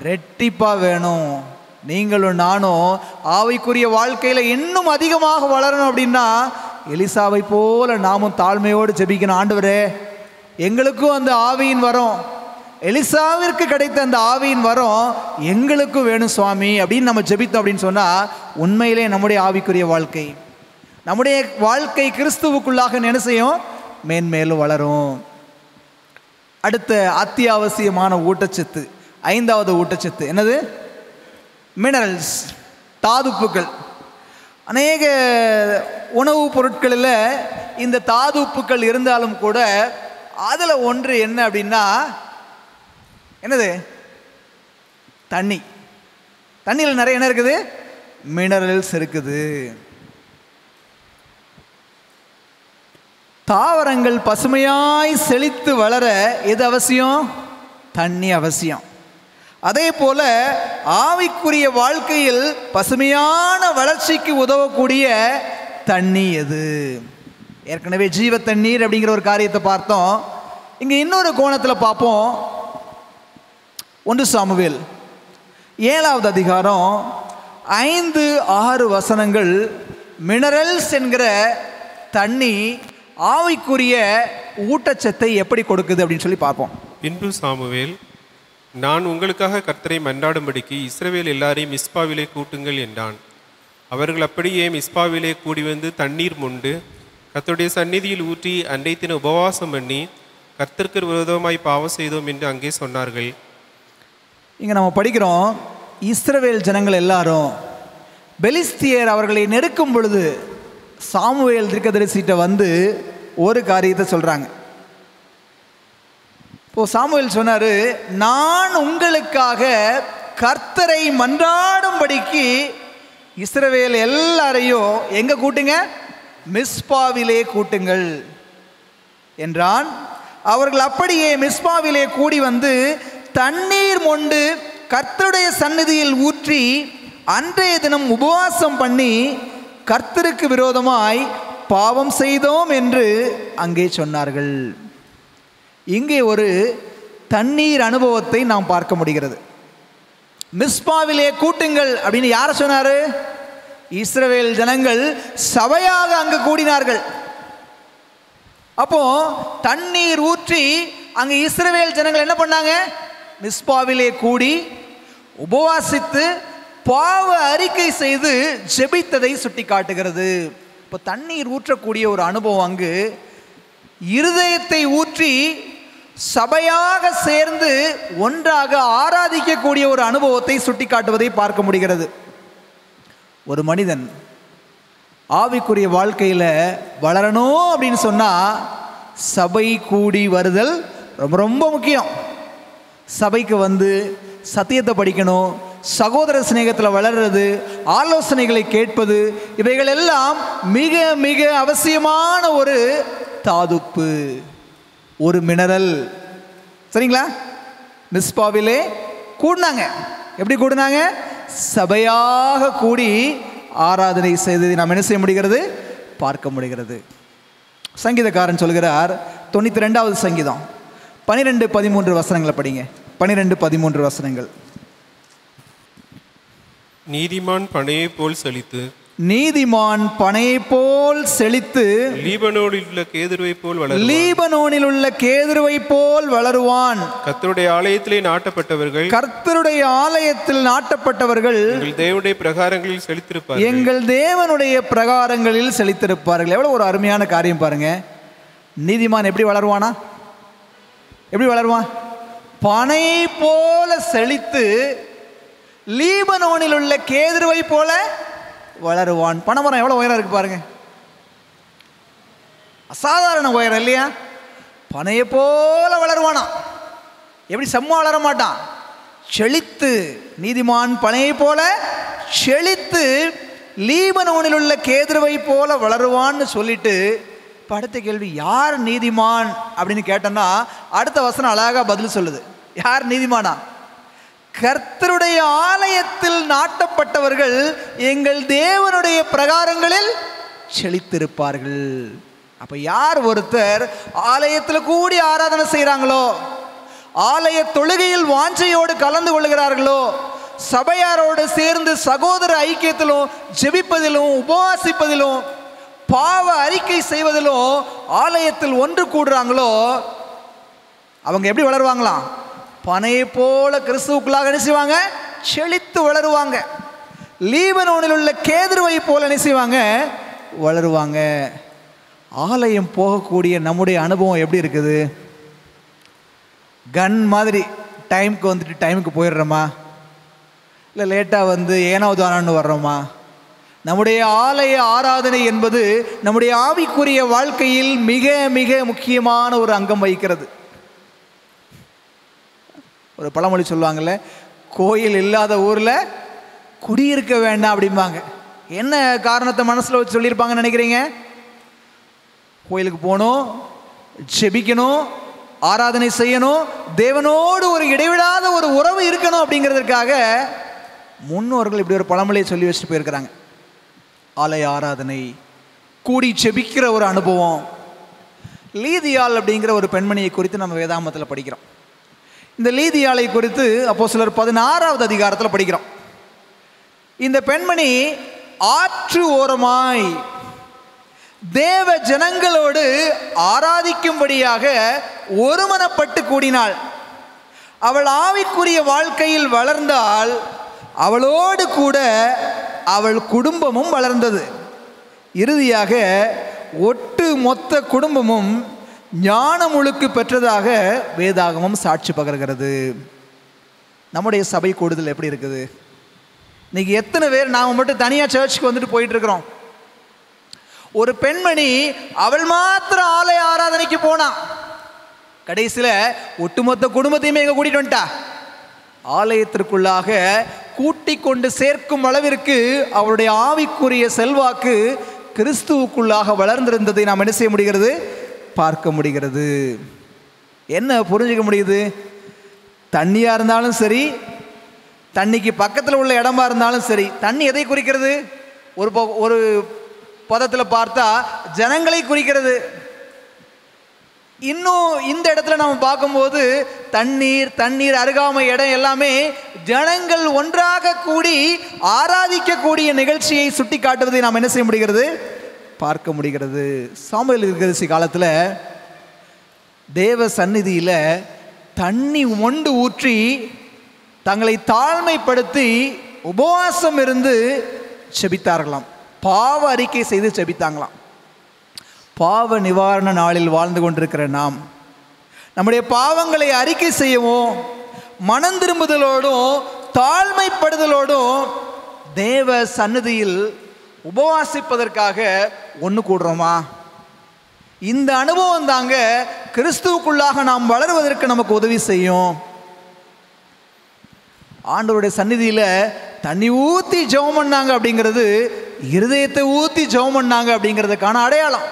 [SPEAKER 2] ரெட்டிப்பா வேணும். நீங்களும் நானும் ஆவிக்குரிய வாழ்க்கையில் இன்னும் அதிகமாக வளரணும் அப்படின்னா எலிசாவை போல நாமும் தாழ்மையோடு ஜெபிக்கணும். ஆண்டவரே, எங்களுக்கும் அந்த ஆவியின் வரம், எலிசாவிற்கு கிடைத்த அந்த ஆவியின் வரம் எங்களுக்கும் வேணும் சுவாமி அப்படின்னு நம்ம ஜெபித்தோம் அப்படின்னு சொன்னால் உண்மையிலே நம்முடைய ஆவிக்குரிய வாழ்க்கை, நம்முடைய வாழ்க்கை கிறிஸ்துவுக்குள்ளாக என்ன செய்யும்? மேன்மேலும் வளரும். அடுத்த அத்தியாவசியமான ஊட்டச்சத்து, 5வது ஊட்டச்சத்து என்னது? மினரல்ஸ், தாதுப்புக்கள். அநேக உணவுப் பொருட்களில் இந்த தாதுப்புக்கள் இருந்தாலும் கூட அதில் ஒன்று என்ன அப்படின்னா என்னது? தண்ணி. தண்ணியில் நிறைய என்ன இருக்குது? மினரல்ஸ் இருக்குது. தாவரங்கள் பசுமையாய் செழித்து வளர எது அவசியம்? தண்ணி அவசியம். அதே போல ஆவிக்குரிய வாழ்க்கையில் பசுமையான வளர்ச்சிக்கு உதவக்கூடிய தண்ணி எது? ஏற்கனவே ஜீவ தண்ணீர் அப்படிங்கிற ஒரு காரியத்தை பார்த்தோம். இங்கே இன்னொரு கோணத்தில் பார்ப்போம். 1 சாமுவேல் 7வது அதிகாரம் 5-6 வசனங்கள் மினரல்ஸ் என்கிற தண்ணி ஆவிக்குரிய ஊட்டச்சத்தை எப்படி கொடுக்குது அப்படின்னு சொல்லி பார்ப்போம். பின்பு சாமுவேல், நான் உங்களுக்காக கர்த்தரை மன்றாடும்படிக்கு இஸ்ரவேல் எல்லாரையும் மிஸ்பாவிலே கூட்டுங்கள் என்றான். அவர்கள் அப்படியே மிஸ்பாவிலே கூடி வந்து தண்ணீர் மொண்டு கர்த்தருடைய சந்நிதியில் ஊற்றி அன்றைத்தின உபவாசம் பண்ணி கர்த்தருக்கு விரோதமாய் பாவம் செய்தோம் என்று அங்கே சொன்னார்கள்.
[SPEAKER 1] இங்கே நம்ம படிக்கிறோம், இஸ்ரவேல் ஜனங்கள் எல்லாரும் பெலிஸ்தியர் அவர்களை நெருக்கும் பொழுது சாமுவேல் தீர்க்கதரிசிட்ட வந்து ஒரு காரியத்தை சொல்கிறாங்க. இப்போது சாமுவேல் சொன்னார், நான் உங்களுக்காக கர்த்தரை மன்றாடும்படிக்கு இஸ்ரவேல் எல்லாரையும் எங்கே கூட்டுங்க? மிஸ்பாவிலே கூட்டுங்கள் என்றான். அவர்கள் அப்படியே மிஸ்பாவிலே கூடி வந்து தண்ணீர் மொண்டு கர்த்தருடைய சந்நிதியில் ஊற்றி அன்றைய தினம் உபவாசம் பண்ணி கர்த்தருக்கு விரோதமாய் பாவம் செய்தோம் என்று அங்கே சொன்னார்கள். இங்கே ஒரு தண்ணீர் அனுபவத்தை நாம் பார்க்க முடிகிறது. மிஸ்பாவிலே கூட்டுங்கள் அப்படின்னு யாரை சொன்னாரு? இஸ்ரவேல் ஜனங்கள் சபையாக அங்கு கூடினார்கள். அப்போ தண்ணீர் ஊற்றி அங்க இஸ்ரவேல் ஜனங்கள் என்ன பண்ணாங்க? மிஸ்பாவிலே கூடி உபவாசித்து பாவ அறிக்கை செய்து ஜெபித்ததை சுட்டி காட்டுகிறது. இப்போ தண்ணீர் ஊற்றக்கூடிய ஒரு அனுபவம் அங்கு இருதயத்தை ஊற்றி சபையாக சேர்ந்து ஒன்றாக ஆராதிக்கக்கூடிய ஒரு அனுபவத்தை சுட்டி காட்டுவதை பார்க்க முடிகிறது. ஒரு மனிதன் ஆவிக்குரிய வாழ்க்கையில் வளரணும் அப்படின்னு சொன்னால் சபை கூடி வருதல் ரொம்ப ரொம்ப முக்கியம். சபைக்கு வந்து சத்தியத்தை படிக்கணும், சகோதர சிநேகத்தில் வளர்றது, ஆலோசனைகளை கேட்பது, இவைகள் எல்லாம் மிக மிக அவசியமான ஒரு தாதுப்பு, ஒரு மினரல். சரிங்களா? மிஸ்பாவிலே கூடினாங்க. எப்படி கூடினாங்க? சபையாக கூடி ஆராதனை செய்ததை நாம் என்ன செய்ய முடிகிறது? பார்க்க முடிகிறது. சங்கீதக்காரன் சொல்கிறார், 92வது சங்கீதம் 12-13 வசனங்களை படிங்க. 12-13 வசனங்கள்.
[SPEAKER 2] நீதிமான் பனையை போல் செழித்து,
[SPEAKER 1] நீதிமான் பனையை போல் செழித்து,
[SPEAKER 2] லீபனோனில் உள்ள கேதுருவை போல் வளருவான்.
[SPEAKER 1] லீபனோனில் உள்ள கேதுருவை போல் வளருவான்.
[SPEAKER 2] கர்த்தருடைய ஆலயத்திலே நாட்டப்பட்டவர்கள்,
[SPEAKER 1] கர்த்தருடைய ஆலயத்தில் நாட்டப்பட்டவர்கள்
[SPEAKER 2] எங்கள் தேவனுடைய பிரகாரங்களில் செழித்திருப்பார்கள்.
[SPEAKER 1] எங்கள் தேவனுடைய பிரகாரங்களில் செழித்திருப்பார்கள். எவ்வளவு ஒரு அருமையான காரியம் பாருங்க. நீதிமான் எப்படி வளருவானா? எப்படி வளருவான்? பனை போல செழித்து லீபனோனில் உள்ள கேதுருவை போல வளருவான். பனைமரம் எவ்வளவு உயரம் இருக்கு பாருங்க. அசாதாரண உயரம் இல்லையா? பனையை போல வளருவானா. எப்படி செம்ம வளர மாட்டான், செழித்து. நீதிமான் பனையை போல செழித்து லீபனோனில் உள்ள கேதுருவை போல வளருவான்னு சொல்லிட்டு இப்போ அடுத்த கேள்வி, யார் நீதிமான் அப்படின்னு கேட்டோன்னா அடுத்த வசனம் அழகா பதில் சொல்லுது. யார் நீதிமானா? கர்த்தருடைய ஆலயத்தில் நாட்டப்பட்டவர்கள் எங்கள் தேவனுடைய பிரகாரங்களில் செழித்திருப்பார்கள். அப்ப யார் ஒருத்தர் ஆலயத்தில் கூடி ஆராதனை செய்கிறாங்களோ, ஆலய தொழுகையில் வாஞ்சையோடு கலந்து கொள்கிறார்களோ, சபையாரோடு சேர்ந்து சகோதர ஐக்கியத்திலும் ஜெபிப்பதிலும் உபவாசிப்பதிலும் பாவ அறிக்கை செய்வதிலும் ஆலயத்தில் ஒன்று கூடுறாங்களோ, அவங்க எப்படி வளருவாங்களாம்? பனையை போல கிறிஸ்துவுக்குள்ளாக என்ன செய்வாங்க? செழித்து வளருவாங்க. லீபனோனில் உள்ள கேதுருவை போல என்ன செய்வாங்க? வளருவாங்க. ஆலயம் போகக்கூடிய நம்முடைய அனுபவம் எப்படி இருக்குது? கன் மாதிரி டைமுக்கு வந்துட்டு டைமுக்கு போயிடுறோமா, இல்லை லேட்டாக வந்து ஏனோதானு வர்றோமா? நம்முடைய ஆலய ஆராதனை என்பது நம்முடைய ஆவிக்குரிய வாழ்க்கையில் மிக மிக முக்கியமான ஒரு அங்கம் வகிக்கிறது. ஒரு பழமொழி சொல்லுவாங்கள்ல, கோயில் இல்லாத ஊரில் குடியிருக்க வேண்டாம் அப்படிம்பாங்க. என்ன காரணத்தை மனசில் வச்சு சொல்லியிருப்பாங்கன்னு நினைக்கிறீங்க? கோயிலுக்கு போகணும், ஜெபிக்கணும், ஆராதனை செய்யணும், தேவனோடு ஒரு இடைவிடாத ஒரு உறவு இருக்கணும் அப்படிங்கிறதுக்காக முன்னோர்கள் இப்படி ஒரு பழமொழியை சொல்லி வச்சுட்டு போயிருக்கிறாங்க. ஆலய ஆராதனை, கூடி ஜெபிக்கிற ஒரு அனுபவம். லீதியாள் அப்படிங்கிற ஒரு பெண்மணியை குறித்து நம்ம வேதாகமத்தில் படிக்கிறோம். இந்த லீதியாளை குறித்து அப்போஸ்தலர் 16வது அதிகாரத்தில் படிக்கிறோம். இந்த பெண்மணி ஆற்று ஓரமாய் தேவ ஜனங்களோடு ஆராதிக்கும்படியாக ஒருமனப்பட்டு கூடினாள். அவள் ஆவிக்குரிய வாழ்க்கையில் வளர்ந்தால் அவளோடு கூட அவள் குடும்பமும் வளர்ந்தது. இறுதியாக ஒட்டு மொத்த குடும்பமும் ஞானமுழுக்கு பெற்றதாக வேதாகமம் சாட்சி பகர்கிறது. நம்முடைய சபை கூடுதல் எப்படி இருக்குது? இன்னைக்கு எத்தனை பேர் நாம் மட்டும் தனியாக சர்ச்சுக்கு வந்துட்டு போயிட்டு இருக்கிறோம்? ஒரு பெண்மணி அவள் மாத்திரம் ஆலய ஆராதனைக்கு போனா, கடைசியில் ஒட்டுமொத்த குடும்பத்தையுமே எங்க கூட்டிட்டு வந்துட்டா. ஆலயத்திற்குள்ளாக கூட்டி கொண்டு சேர்க்கும் அளவிற்கு அவருடைய ஆவிக்குரிய செல்வாக்கு கிறிஸ்துவுக்குள்ளாக வளர்ந்திருந்ததை நாம் என்ன செய்ய முடிகிறது? பார்க்க முடிகிறது. என்ன புரிஞ்சுக்க முடியுது? தண்ணியாக இருந்தாலும் சரி, தண்ணிக்கு பக்கத்தில் உள்ள இடமா இருந்தாலும் சரி, தண்ணி எதை குறிக்கிறது? ஒரு பதத்தில் பார்த்தா ஜனங்களை குறிக்கிறது. இன்னும் இந்த இடத்துல நம்ம பார்க்கும்போது தண்ணீர் அருகாமை இடம் எல்லாமே ஜனங்கள் ஒன்றாக கூடி ஆராதிக்கக்கூடிய நிகழ்ச்சியை சுட்டி காட்டுவதை நாம் என்ன செய்ய முடிகிறது, பார்க்க முடிகிறது. சாமுவேல் தீர்க்கதரிசி காலத்தில் தேவ சந்நிதியில் தண்ணி மொண்டு ஊற்றி தங்களை தாழ்மைப்படுத்தி உபவாசம் இருந்து செபித்தார்களாம். பாவ அறிக்கை செய்து செபித்தாங்களாம். பாவ நிவாரண நாளில் வாழ்ந்து கொண்டிருக்கிற நாம் நம்முடைய பாவங்களை அறிக்கை செய்யவும் மனம் திரும்புதலோடும் தாழ்மைப்படுதலோடும் தேவ சந்நிதியில் உபவாசிப்பதற்காக ஒன்று கூடுறோமா? இந்த அனுபவம் தாங்க கிறிஸ்துவுக்குள்ளாக நாம் வளருவதற்கு நமக்கு உதவி செய்யும். ஆண்டவருடைய சந்நிதியில் தண்ணி ஊற்றி ஜெபம் பண்ணாங்க அப்படிங்கிறது இருதயத்தை ஊற்றி ஜெபம் பண்ணாங்க அப்படிங்கிறதுக்கான அடையாளம்.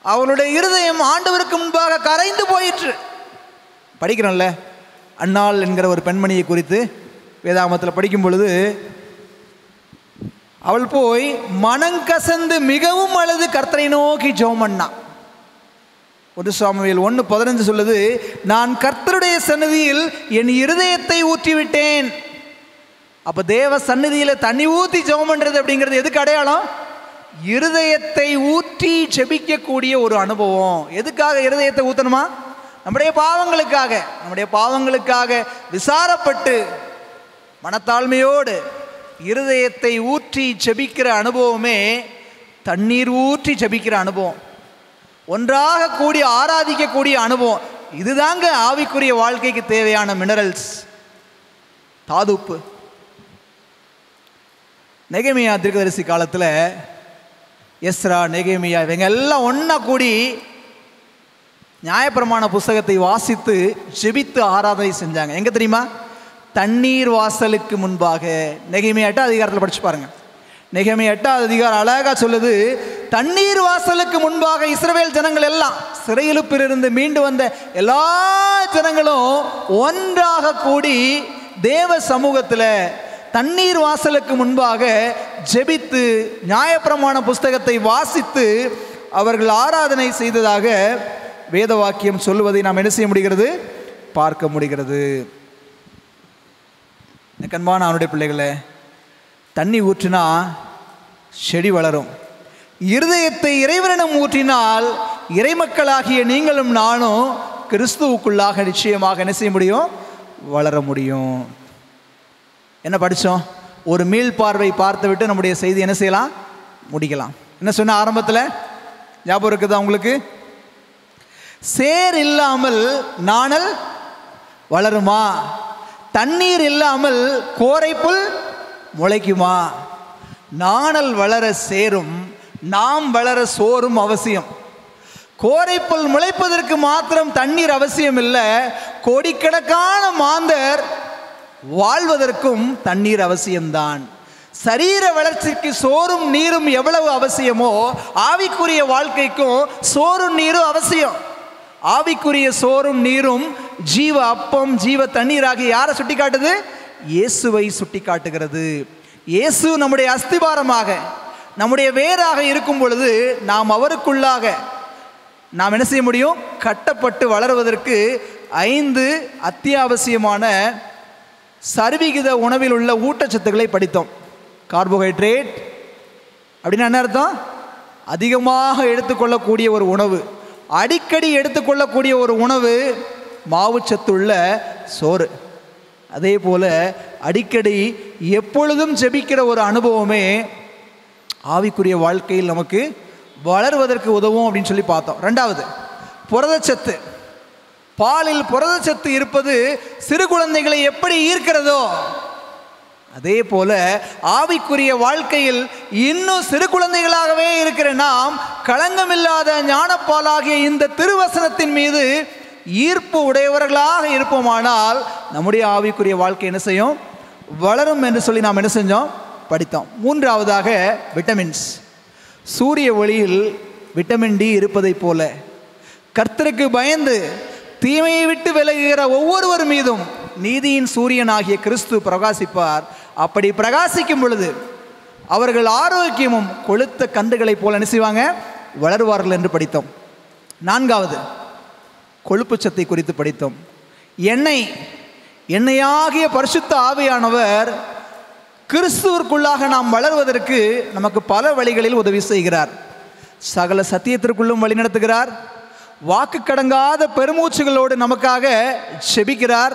[SPEAKER 1] அவளுடைய இருதயம் ஆண்டவருக்கு முன்பாக கரைந்து போயிற்று. படிக்கிறோம்ல, அன்னாள் என்கிற ஒரு பெண்மணியை குறித்து வேதாகமத்தில் படிக்கும் பொழுது, அவள் போய் மனங்கசந்து மிகவும் அழுது கர்த்தரை நோக்கி ஜெபம் பண்ணான். 1 சாமுவேல் 1:15 சொல்லுது, நான் கர்த்தருடைய சந்நிதியில் என் இருதயத்தை ஊற்றிவிட்டேன். அப்போ தேவ சந்நிதியில் தண்ணி ஊற்றி ஜெபம் பண்ணுறது அப்படிங்கிறது எதுக்கு அடையாளம்? இருதயத்தை ஊற்றி ஜெபிக்கக்கூடிய ஒரு அனுபவம். எதுக்காக இருதயத்தை ஊற்றணுமா? நம்முடைய பாவங்களுக்காக விசாரப்பட்டு மனத்தாழ்மையோடு இருதயத்தை ஊற்றி ஜெபிக்கிற அனுபவமே தண்ணீர் ஊற்றி ஜெபிக்கிற அனுபவம், ஒன்றாக கூடி ஆராதிக்கக்கூடிய அனுபவம். இதுதாங்க ஆவிக்குரிய வாழ்க்கைக்கு தேவையான மினரல்ஸ், தாதுப்பு. நெகேமியா தீர்க்கதரிசி காலத்தில் எஸ்ரா, நெகேமியா இவங்க எல்லாம் ஒன்றா கூடி நியாயப்பிரமாண புஸ்தகத்தை வாசித்து ஜெபித்து ஆராதனை செஞ்சாங்க. எங்கே தெரியுமா? தண்ணீர் வாசலுக்கு முன்பாக. நெகேமியா 8ஆம் அதிகாரத்தில் படிச்சு பாருங்க. நெகேமியா 8ஆம் அதிகாரம் அழகாக சொல்லுது, தண்ணீர் வாசலுக்கு முன்பாக இஸ்ரவேல் ஜனங்கள் எல்லாம், சிறையிருப்பிலிருந்து மீண்டு வந்த எல்லா ஜனங்களும் ஒன்றாக கூடி தேவ சமூகத்தில் தண்ணீர் வாசலுக்கு முன்பாக ஜெபித்து நியாயப்பிரமாண புஸ்தகத்தை வாசித்து அவர்கள் ஆராதனை செய்ததாக வேத வாக்கியம் சொல்லுவதை நாம் என்ன செய்ய முடிகிறது, பார்க்க முடிகிறது. கண்பான அவனுடைய பிள்ளைகளே, தண்ணி ஊற்றினா செடி வளரும். இருதயத்தை இறைவனிடம் ஊற்றினால் இறைமக்களாகிய நீங்களும் நானும் கிறிஸ்துவுக்குள்ளாக நிச்சயமாக என்ன செய்ய முடியும், வளர முடியும். என்ன படித்தோம்? ஒரு மீள் பார்வை பார்த்து விட்டு நம்முடைய செய்தி என்ன செய்யலாம், முடிக்கலாம். என்ன சொன்ன ஆரம்பத்தில் ஞாபகம் இருக்குதா உங்களுக்கு? சேர் இல்லாமல் நாணல் வளருமா? தண்ணீர் இல்லாமல் கோரைப்புல் முளைக்குமா? நாணல் வளர சேரும், நாம் வளர சோறும் அவசியம். கோரைப்புல் முளைப்பதற்கு மாத்திரம் தண்ணீர் அவசியம் இல்லை, கோடிக்கணக்கான மாந்தர் வாழ்வதற்கும் தண்ணீர் அவசியம்தான். சரீர வளர்ச்சிக்கு சோறும் நீரும் எவ்வளவு அவசியமோ ஆவிக்குரிய வாழ்க்கைக்கும் சோறும் நீரும் அவசியம். ஆவிக்குரிய சோறும் நீரும் ஜீவ அப்பம், ஜீவ தண்ணீராகி யாரை சுட்டி காட்டுது? இயேசுவை சுட்டி காட்டுகிறது. இயேசு நம்முடைய அஸ்திபாரமாக, நம்முடைய வேராக இருக்கும் பொழுது நாம் அவருக்குள்ளாக நாம் என்ன செய்ய முடியும்? கட்டப்பட்டு வளருவதற்கு 5 அத்தியாவசியமான சரிவிகித உணவில் உள்ள ஊட்டச்சத்துக்களை படித்தோம். கார்போஹைட்ரேட் அப்படின்னா என்ன அர்த்தம்? அதிகமாக எடுத்துக்கொள்ளக்கூடிய ஒரு உணவு. அடிக்கடி எடுத்துக்கொள்ளக்கூடிய ஒரு உணவு மாவுச்சத்துள்ள சோறு. அதே போல் அடிக்கடி எப்பொழுதும் ஜெபிக்கிற ஒரு அனுபவமே ஆவிக்குரிய வாழ்க்கையில் நமக்கு வளருவதற்கு உதவும் அப்படின்னு சொல்லி பார்த்தோம். 2வது, புரதச்சத்து. பாலில் புரதச்சத்து இருப்பது சிறு குழந்தைகளை எப்படி ஈர்க்கிறதோ அதே போல ஆவிக்குரிய வாழ்க்கையில் இன்னும் சிறு குழந்தைகளாகவே இருக்கிற நாம் களங்கமில்லாத ஞானப்பாலாகிய இந்த திருவசனத்தின் மீது ஈர்ப்பு உடையவர்களாக இருப்போமானால் நம்முடைய ஆவிக்குரிய வாழ்க்கை என்ன செய்யும்? வளரும் என்று சொல்லி நாம் என்ன செஞ்சோம்? படித்தோம். 3வதாக விட்டமின்ஸ். சூரிய ஒளியில் விட்டமின் டி இருப்பதை போல கர்த்தருக்கு பயந்து தீமையை விட்டு விலகுகிற ஒவ்வொருவர் மீதும் நீதியின் சூரியனாகிய கிறிஸ்து பிரகாசிப்பார். அப்படி பிரகாசிக்கும் பொழுது அவர்கள் ஆரோக்கியமும் கொழுத்த கன்றுகளைப் போல என்ன செய்வாங்க? வளருவார்கள் என்று படித்தோம். 4வது கொழுப்பு சத்தை குறித்து படித்தோம். எண்ணெயாகிய பரிசுத்த ஆவியானவர் கிறிஸ்துவிற்குள்ளாக நாம் வளர்வதற்கு நமக்கு பல வழிகளில் உதவி செய்கிறார். சகல சத்தியத்திற்குள்ளும் வழி நடத்துகிறார். வாக்கு கடங்காத பெருமூச்சுகளோடு நமக்காக செபிக்கிறார்.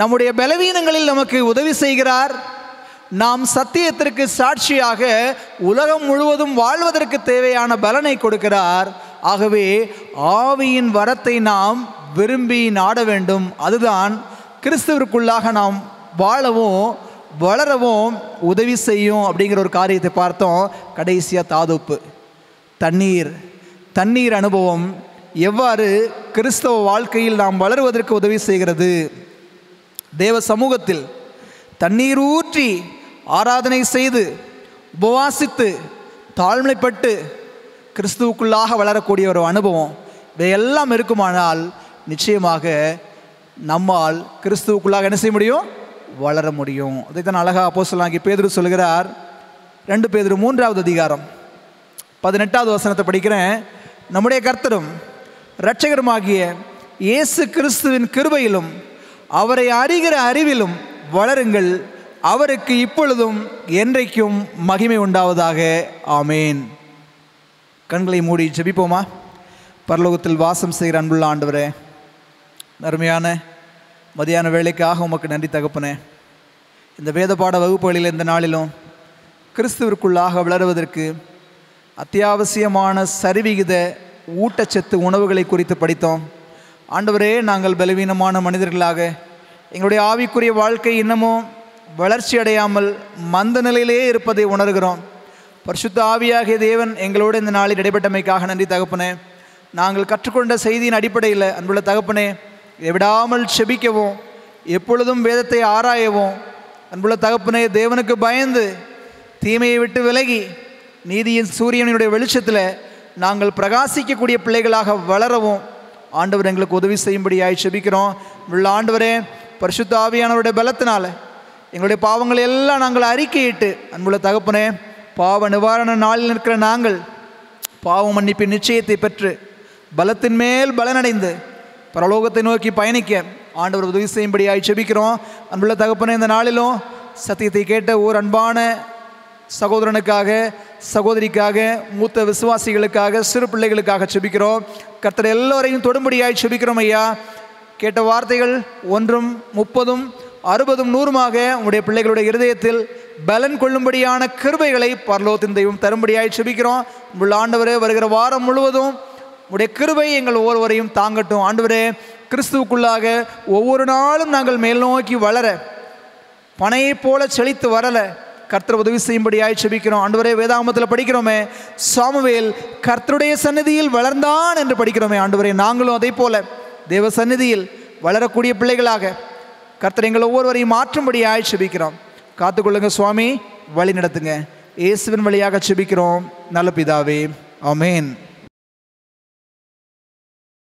[SPEAKER 1] நம்முடைய பலவீனங்களில் நமக்கு உதவி செய்கிறார். நாம் சத்தியத்திற்கு சாட்சியாக உலகம் முழுவதும் வாழ்வதற்கு தேவையான பலனை கொடுக்கிறார். ஆகவே ஆவியின் வரத்தை நாம் விரும்பி நாட வேண்டும். அதுதான் கிறிஸ்துவிற்குள்ளாக நாம் வாழவும் வளரவும் உதவி செய்யும் அப்படிங்கிற ஒரு காரியத்தை பார்த்தோம். கடைசியாக தாதுப்பு, தண்ணீர் அனுபவம் எவ்வாறு கிறிஸ்தவ வாழ்க்கையில் நாம் வளருவதற்கு உதவி செய்கிறது. தேவ சமூகத்தில் தண்ணீர் ஊற்றி ஆராதனை செய்து உபவாசித்து தாழ்மைப்பட்டு கிறிஸ்துவுக்குள்ளாக வளரக்கூடிய ஒரு அனுபவம் இவையெல்லாம் இருக்குமானால் நிச்சயமாக நம்மால் கிறிஸ்துவுக்குள்ளாக என்ன செய்ய முடியும்? வளர முடியும். அதைத்தான் அழகா அப்போஸ்தலனாகிய பேதுரு சொல்கிறார். 2 பேதுரு 3வது அதிகாரம் 18வது வசனத்தை படிக்கிறேன். நம்முடைய கர்த்தரும் இரட்சகருமாகிய இயேசு கிறிஸ்துவின் கிருபையிலும் அவரை அறிகிற அறிவிலும் வளருங்கள். அவருக்கு இப்பொழுதும் என்றைக்கும் மகிமை உண்டாவதாக. ஆமேன். கண்களை மூடி ஜெபிப்போமா? பரலோகத்தில் வாசம் செய்கிற அன்புள்ள ஆண்டவரே, அருமையான மதியான வேலைக்காக உமக்கு நன்றி தகப்பனே. இந்த வேத பாட வகுப்புகளில் இந்த நாளிலும் கிறிஸ்துவிற்குள்ளாக வளருவதற்கு அத்தியாவசியமான சரிவிகித ஊட்டச்சத்து உணவுகளை குறித்து படித்தோம். ஆண்டவரே, நாங்கள் பலவீனமான மனிதர்களாக எங்களுடைய ஆவிக்குரிய வாழ்க்கை இன்னமும் வளர்ச்சி அடையாமல் மந்த நிலையிலே இருப்பதை உணர்கிறோம். பரிசுத்த ஆவியாகிய தேவன் எங்களோடு இந்த நாளில் இடைப்பட்டமைக்காக நன்றி தகப்பனே. நாங்கள் கற்றுக்கொண்ட செய்தியின் அடிப்படையில் அன்புள்ள தகப்பனே, விடாமல் செபிக்கவும் எப்பொழுதும் வேதத்தை ஆராயவும் அன்புள்ள தகப்பனே, தேவனுக்கு பயந்து தீமையை விட்டு விலகி நீதியின் சூரியனுடைய வெளிச்சத்தில் நாங்கள் பிரகாசிக்கக்கூடிய பிள்ளைகளாக வளரவும் ஆண்டவர் எங்களுக்கு உதவி செய்யும்படியாய் செபிக்கிறோம். உள்ள ஆண்டவரே, பரிசுத்த ஆவியானவருடைய பலத்தினால எங்களுடைய பாவங்களை எல்லாம் நாங்கள் அறிக்கையிட்டு அன்புள்ள தகப்பனே, பாவ நிவாரண நாளில் நிற்கிற நாங்கள் பாவ மன்னிப்பின் நிச்சயத்தை பெற்று பலத்தின் மேல் பலனடைந்து பரலோகத்தை நோக்கி பயணிக்க ஆண்டவர் உதவி செய்யும்படியாய் செபிக்கிறோம். அன்புள்ள தகப்பனே, இந்த நாளிலும் சத்தியத்தை கேட்ட ஓர் அன்பான சகோதரனுக்காக, சகோதரிக்காக, மூத்த விசுவாசிகளுக்காக, சிறு பிள்ளைகளுக்காக செபிக்கிறோம். கர்த்தர் எல்லோரையும் தொடும்படியாய் செபிக்கிறோம். ஐயா, கேட்ட வார்த்தைகள் 1, 30, 60, 100மாக உங்களுடைய பிள்ளைகளுடைய இருதயத்தில் பலன் கொள்ளும்படியான கிருபைகளை பரலோகத்தின் தெய்வம் தரும்படியாய் செபிக்கிறோம். உள்ள ஆண்டவரே, வருகிற வாரம் முழுவதும் உடைய கிருபை எங்கள் ஒவ்வொருவரையும் தாங்கட்டும். ஆண்டவரே, கிறிஸ்துவுக்குள்ளாக ஒவ்வொரு நாளும் நாங்கள் மேல் நோக்கி வளர, பனையை போல செழித்து வரல கர்த்தர் உதவி செய்யும்படியாய் செபிக்கிறோம். ஆண்டவரே, வேதாகமத்தில் படிக்கிறோமே, சாமுவேல் கர்த்தருடைய சந்நிதியில் வளர்ந்தான் என்று படிக்கிறோமே. ஆண்டவரே, நாங்களும் அதே போல தேவ சந்நிதியில் வளரக்கூடிய பிள்ளைகளாக கர்த்தர் எங்கள் ஒவ்வொருவரையும் மாற்றும்படியாய் செபிக்கிறோம். காத்துக்கொள்ளுங்க சுவாமி, வழி நடத்துங்க. இயேசுவின் வழியாக செபிக்கிறோம் நல்ல பிதாவே. ஆமென்.